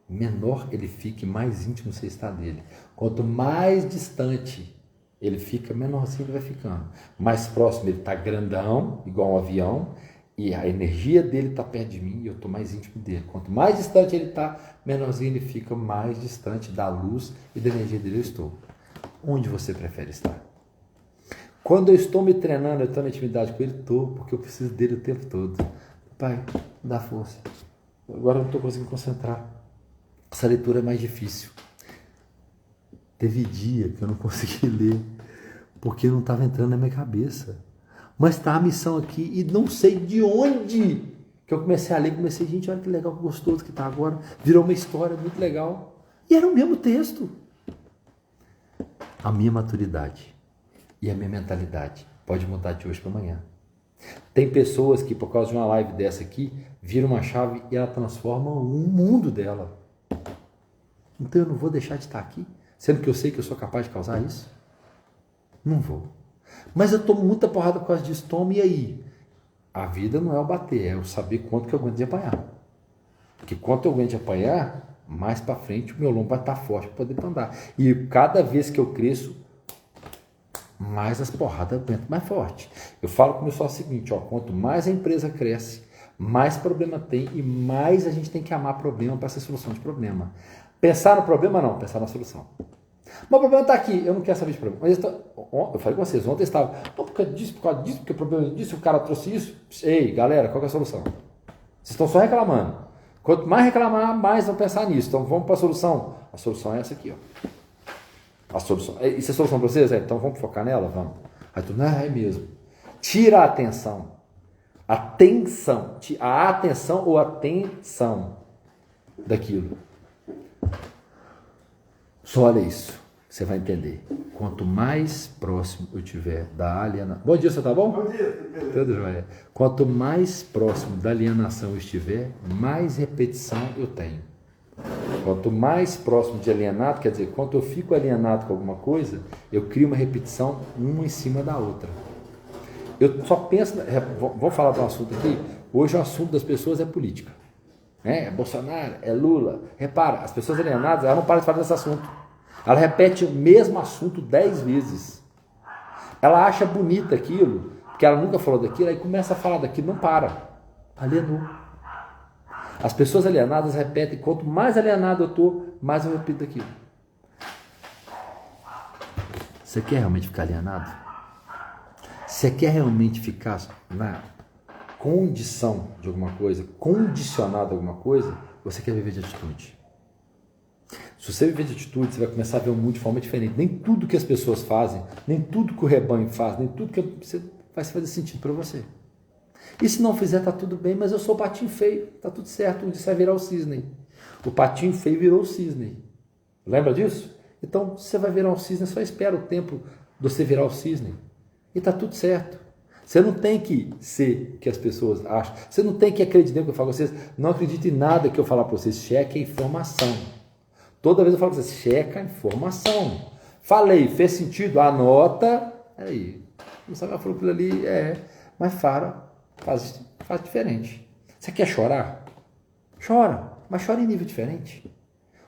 menor ele fica e mais íntimo você está dele. Quanto mais distante ele fica, menorzinho ele vai ficando. Mais próximo ele está grandão, igual um avião, e a energia dele está perto de mim e eu estou mais íntimo dele. Quanto mais distante ele está, menorzinho ele fica, mais distante da luz e da energia dele eu estou. Onde você prefere estar? Quando eu estou me treinando, eu estou na intimidade com ele, estou, porque eu preciso dele o tempo todo. Pai, me dá força. Agora eu não estou conseguindo concentrar. Essa leitura é mais difícil. Teve dia que eu não consegui ler, porque não estava entrando na minha cabeça. Mas está a missão aqui, e não sei de onde que eu comecei a ler, gente, olha que legal, que gostoso que está agora. Virou uma história muito legal. E era o mesmo texto. A minha maturidade e a minha mentalidade pode mudar de hoje para amanhã. Tem pessoas que, por causa de uma live dessa aqui, viram uma chave e ela transforma o mundo dela. Então eu não vou deixar de estar aqui, sendo que eu sei que eu sou capaz de causar isso? Não vou. Mas eu tomo muita porrada por causa disso. Tomo, e aí? A vida não é o bater, é o saber quanto que eu aguento de apanhar. Porque quanto eu aguento de apanhar, mais para frente o meu lombo vai estar forte para poder andar. E cada vez que eu cresço, mais as porradas aguentam mais forte. Eu falo com o pessoal o seguinte, ó, quanto mais a empresa cresce, mais problema tem e mais a gente tem que amar problema para ser solução de problema. Pensar no problema não, pensar na solução. Mas o problema está aqui, eu não quero saber de problema. Mas eu falei com vocês, ontem estava, por causa disso, porque o problema disso, o cara trouxe isso. Ei, galera, qual que é a solução? Vocês estão só reclamando. Quanto mais reclamar, mais vão pensar nisso. Então vamos para a solução. A solução é essa aqui, ó. A solução. Isso é a solução para vocês? Então vamos focar nela? Vamos. Aí tu, não, é mesmo. Tira a atenção. Atenção. A atenção ou atenção daquilo. Só olha isso. Você vai entender. Quanto mais próximo eu tiver da alienação... Bom dia, você tá bom? Bom dia, beleza. Tudo jóia. Quanto mais próximo da alienação eu estiver, mais repetição eu tenho. Quanto mais próximo de alienado, quer dizer, quanto eu fico alienado com alguma coisa, eu crio uma repetição uma em cima da outra. Eu só penso... Vou falar de um assunto aqui. Hoje o assunto das pessoas é política. É Bolsonaro, é Lula. Repara, as pessoas alienadas, elas não param de falar desse assunto. Ela repete o mesmo assunto 10 vezes. Ela acha bonita aquilo, porque ela nunca falou daquilo, aí começa a falar daquilo, não para. Alienou. As pessoas alienadas repetem, quanto mais alienado eu estou, mais eu repito daquilo. Você quer realmente ficar alienado? Você quer realmente ficar na condição de alguma coisa, condicionado a alguma coisa, você quer viver de atitude. Se você viver de atitude, você vai começar a ver o mundo de forma diferente. Nem tudo que as pessoas fazem, nem tudo que o rebanho faz, nem tudo que você vai fazer sentido para você. E se não fizer, tá tudo bem, mas eu sou o patinho feio, tá tudo certo, um dia você vai virar o cisne. O patinho feio virou o cisne. Lembra disso? Então, você vai virar o cisne, só espera o tempo de você virar o cisne. E tá tudo certo. Você não tem que ser o que as pessoas acham. Você não tem que acreditar no que eu falo com vocês. Não acredite em nada que eu falar para vocês. Cheque a informação. Toda vez eu falo para vocês, checa a informação. Falei, fez sentido? Anota. Aí, não sabe, falou aquilo ali, mas faz diferente. Você quer chorar? Chora, mas chora em nível diferente.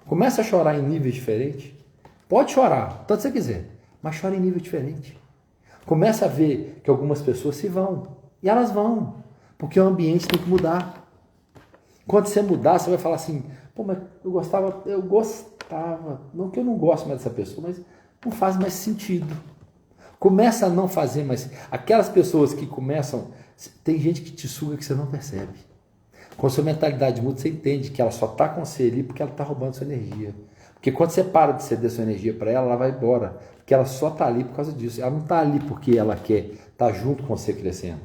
Começa a chorar em nível diferente. Pode chorar, tanto você quiser, mas chora em nível diferente. Começa a ver que algumas pessoas se vão. E elas vão, porque o ambiente tem que mudar. Quando você mudar, você vai falar assim, pô, mas eu gostava, não que eu não gosto mais dessa pessoa, mas não faz mais sentido. Começa a não fazer mais. Aquelas pessoas que começam, tem gente que te suga que você não percebe. Com a sua mentalidade muda, você entende que ela só está com você ali porque ela está roubando sua energia. Porque quando você para de ceder sua energia para ela, ela vai embora. Porque ela só está ali por causa disso. Ela não está ali porque ela quer estar junto com você crescendo.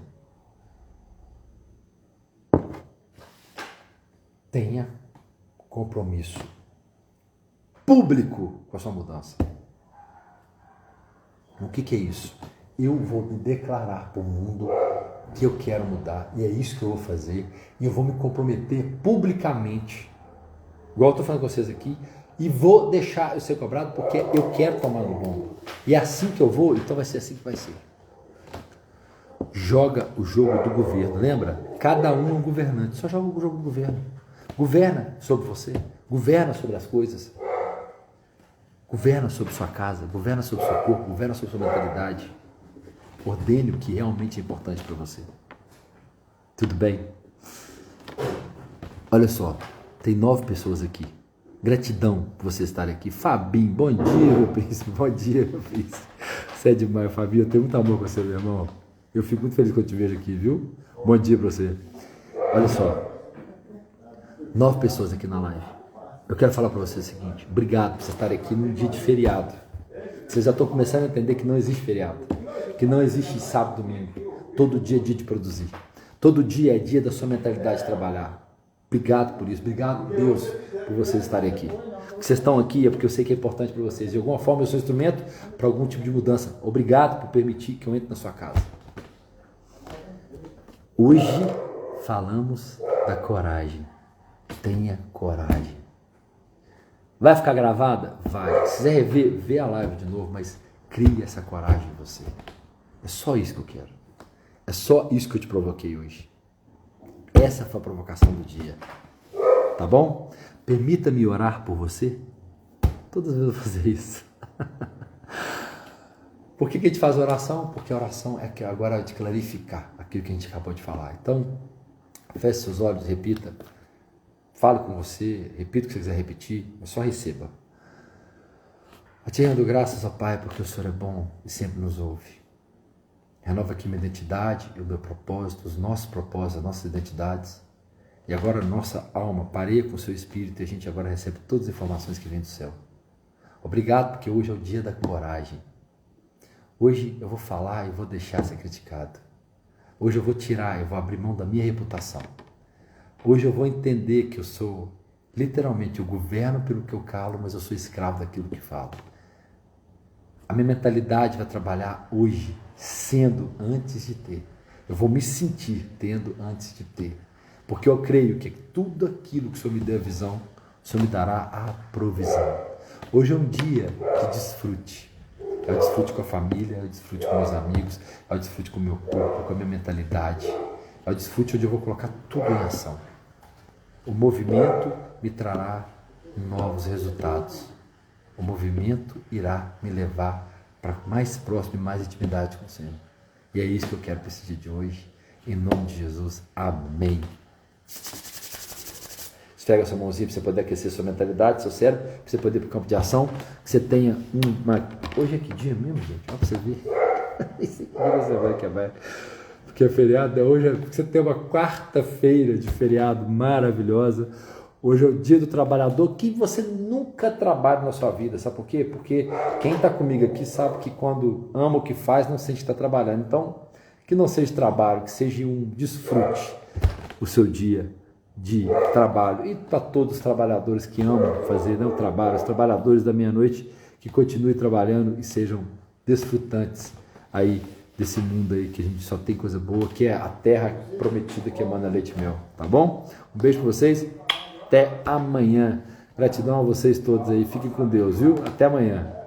Tenha compromisso público com a sua mudança. O que é isso? Eu vou me declarar para o mundo que eu quero mudar, e é isso que eu vou fazer, e eu vou me comprometer publicamente, igual eu estou falando com vocês aqui, e vou deixar eu ser cobrado porque eu quero tomar no rombo. E é assim que eu vou, então vai ser assim que vai ser. Joga o jogo do governo, lembra? Cada um é um governante, só joga o jogo do governo. Governa sobre você, governa sobre as coisas, governa sobre sua casa, governa sobre seu corpo, governa sobre sua mentalidade. Ordene o que realmente é importante para você. Tudo bem? Olha só, tem 9 pessoas aqui. Gratidão por você estar aqui. Fabinho, bom dia, meu príncipe. Bom dia, meu príncipe. Você é demais, Fabinho. Eu tenho muito amor com você, meu irmão. Eu fico muito feliz quando eu te vejo aqui, viu? Bom dia para você. Olha só, 9 pessoas aqui na live. Eu quero falar para você o seguinte. Obrigado por você estar aqui num dia de feriado. Vocês já estão começando a entender que não existe feriado. Que não existe sábado, domingo. Todo dia é dia de produzir. Todo dia é dia da sua mentalidade trabalhar. Obrigado por isso. Obrigado, Deus, por vocês estarem aqui. O que vocês estão aqui é porque eu sei que é importante para vocês. De alguma forma eu sou instrumento para algum tipo de mudança. Obrigado por permitir que eu entre na sua casa. Hoje falamos da coragem. Tenha coragem. Vai ficar gravada? Vai. Se quiser rever, vê a live de novo, mas crie essa coragem em você. É só isso que eu quero. É só isso que eu te provoquei hoje. Essa foi a provocação do dia. Tá bom? Permita-me orar por você. Todas as vezes eu vou fazer isso. Por que a gente faz oração? Porque a oração é que agora é de clarificar aquilo que a gente acabou de falar. Então, feche seus olhos, repita. Fale com você, repita o que você quiser repetir, mas só receba. Eu te rendo graças, ó Pai, porque o Senhor é bom e sempre nos ouve. Renova aqui minha identidade e o meu propósito, os nossos propósitos, as nossas identidades. E agora a nossa alma pareia com o seu espírito e a gente agora recebe todas as informações que vêm do céu. Obrigado, porque hoje é o dia da coragem. Hoje eu vou falar e vou deixar ser criticado. Hoje eu vou tirar, eu vou abrir mão da minha reputação. Hoje eu vou entender que eu sou, literalmente, eu governo pelo que eu calo, mas eu sou escravo daquilo que falo. A minha mentalidade vai trabalhar hoje, sendo antes de ter. Eu vou me sentir tendo antes de ter. Porque eu creio que tudo aquilo que o Senhor me deu a visão, o Senhor me dará a provisão. Hoje é um dia de desfrute. É o desfrute com a família, é o desfrute com meus amigos, é o desfrute com o meu corpo, com a minha mentalidade. É o desfrute onde eu vou colocar tudo em ação. O movimento me trará novos resultados. O movimento irá me levar para mais próximo e mais intimidade com o Senhor. E é isso que eu quero para esse dia de hoje. Em nome de Jesus. Amém. Esfrega sua mãozinha para você poder aquecer sua mentalidade, seu cérebro, para você poder ir para o campo de ação, que você tenha uma... Hoje é que dia mesmo, gente? Olha para você ver. Esse dia você vai quebrar. Porque é feriado, hoje você tem uma quarta-feira de feriado maravilhosa. Hoje é o dia do trabalhador que você nunca trabalha na sua vida. Sabe por quê? Porque quem está comigo aqui sabe que quando ama o que faz, não sente que está trabalhando. Então, que não seja trabalho, que seja um desfrute o seu dia de trabalho. E para todos os trabalhadores que amam fazer, né, o trabalho, os trabalhadores da meia-noite, que continuem trabalhando e sejam desfrutantes aí desse mundo aí que a gente só tem coisa boa, que é a terra prometida que emana leite e mel, tá bom? Um beijo para vocês, até amanhã. Gratidão a vocês todos aí, fiquem com Deus, viu? Até amanhã.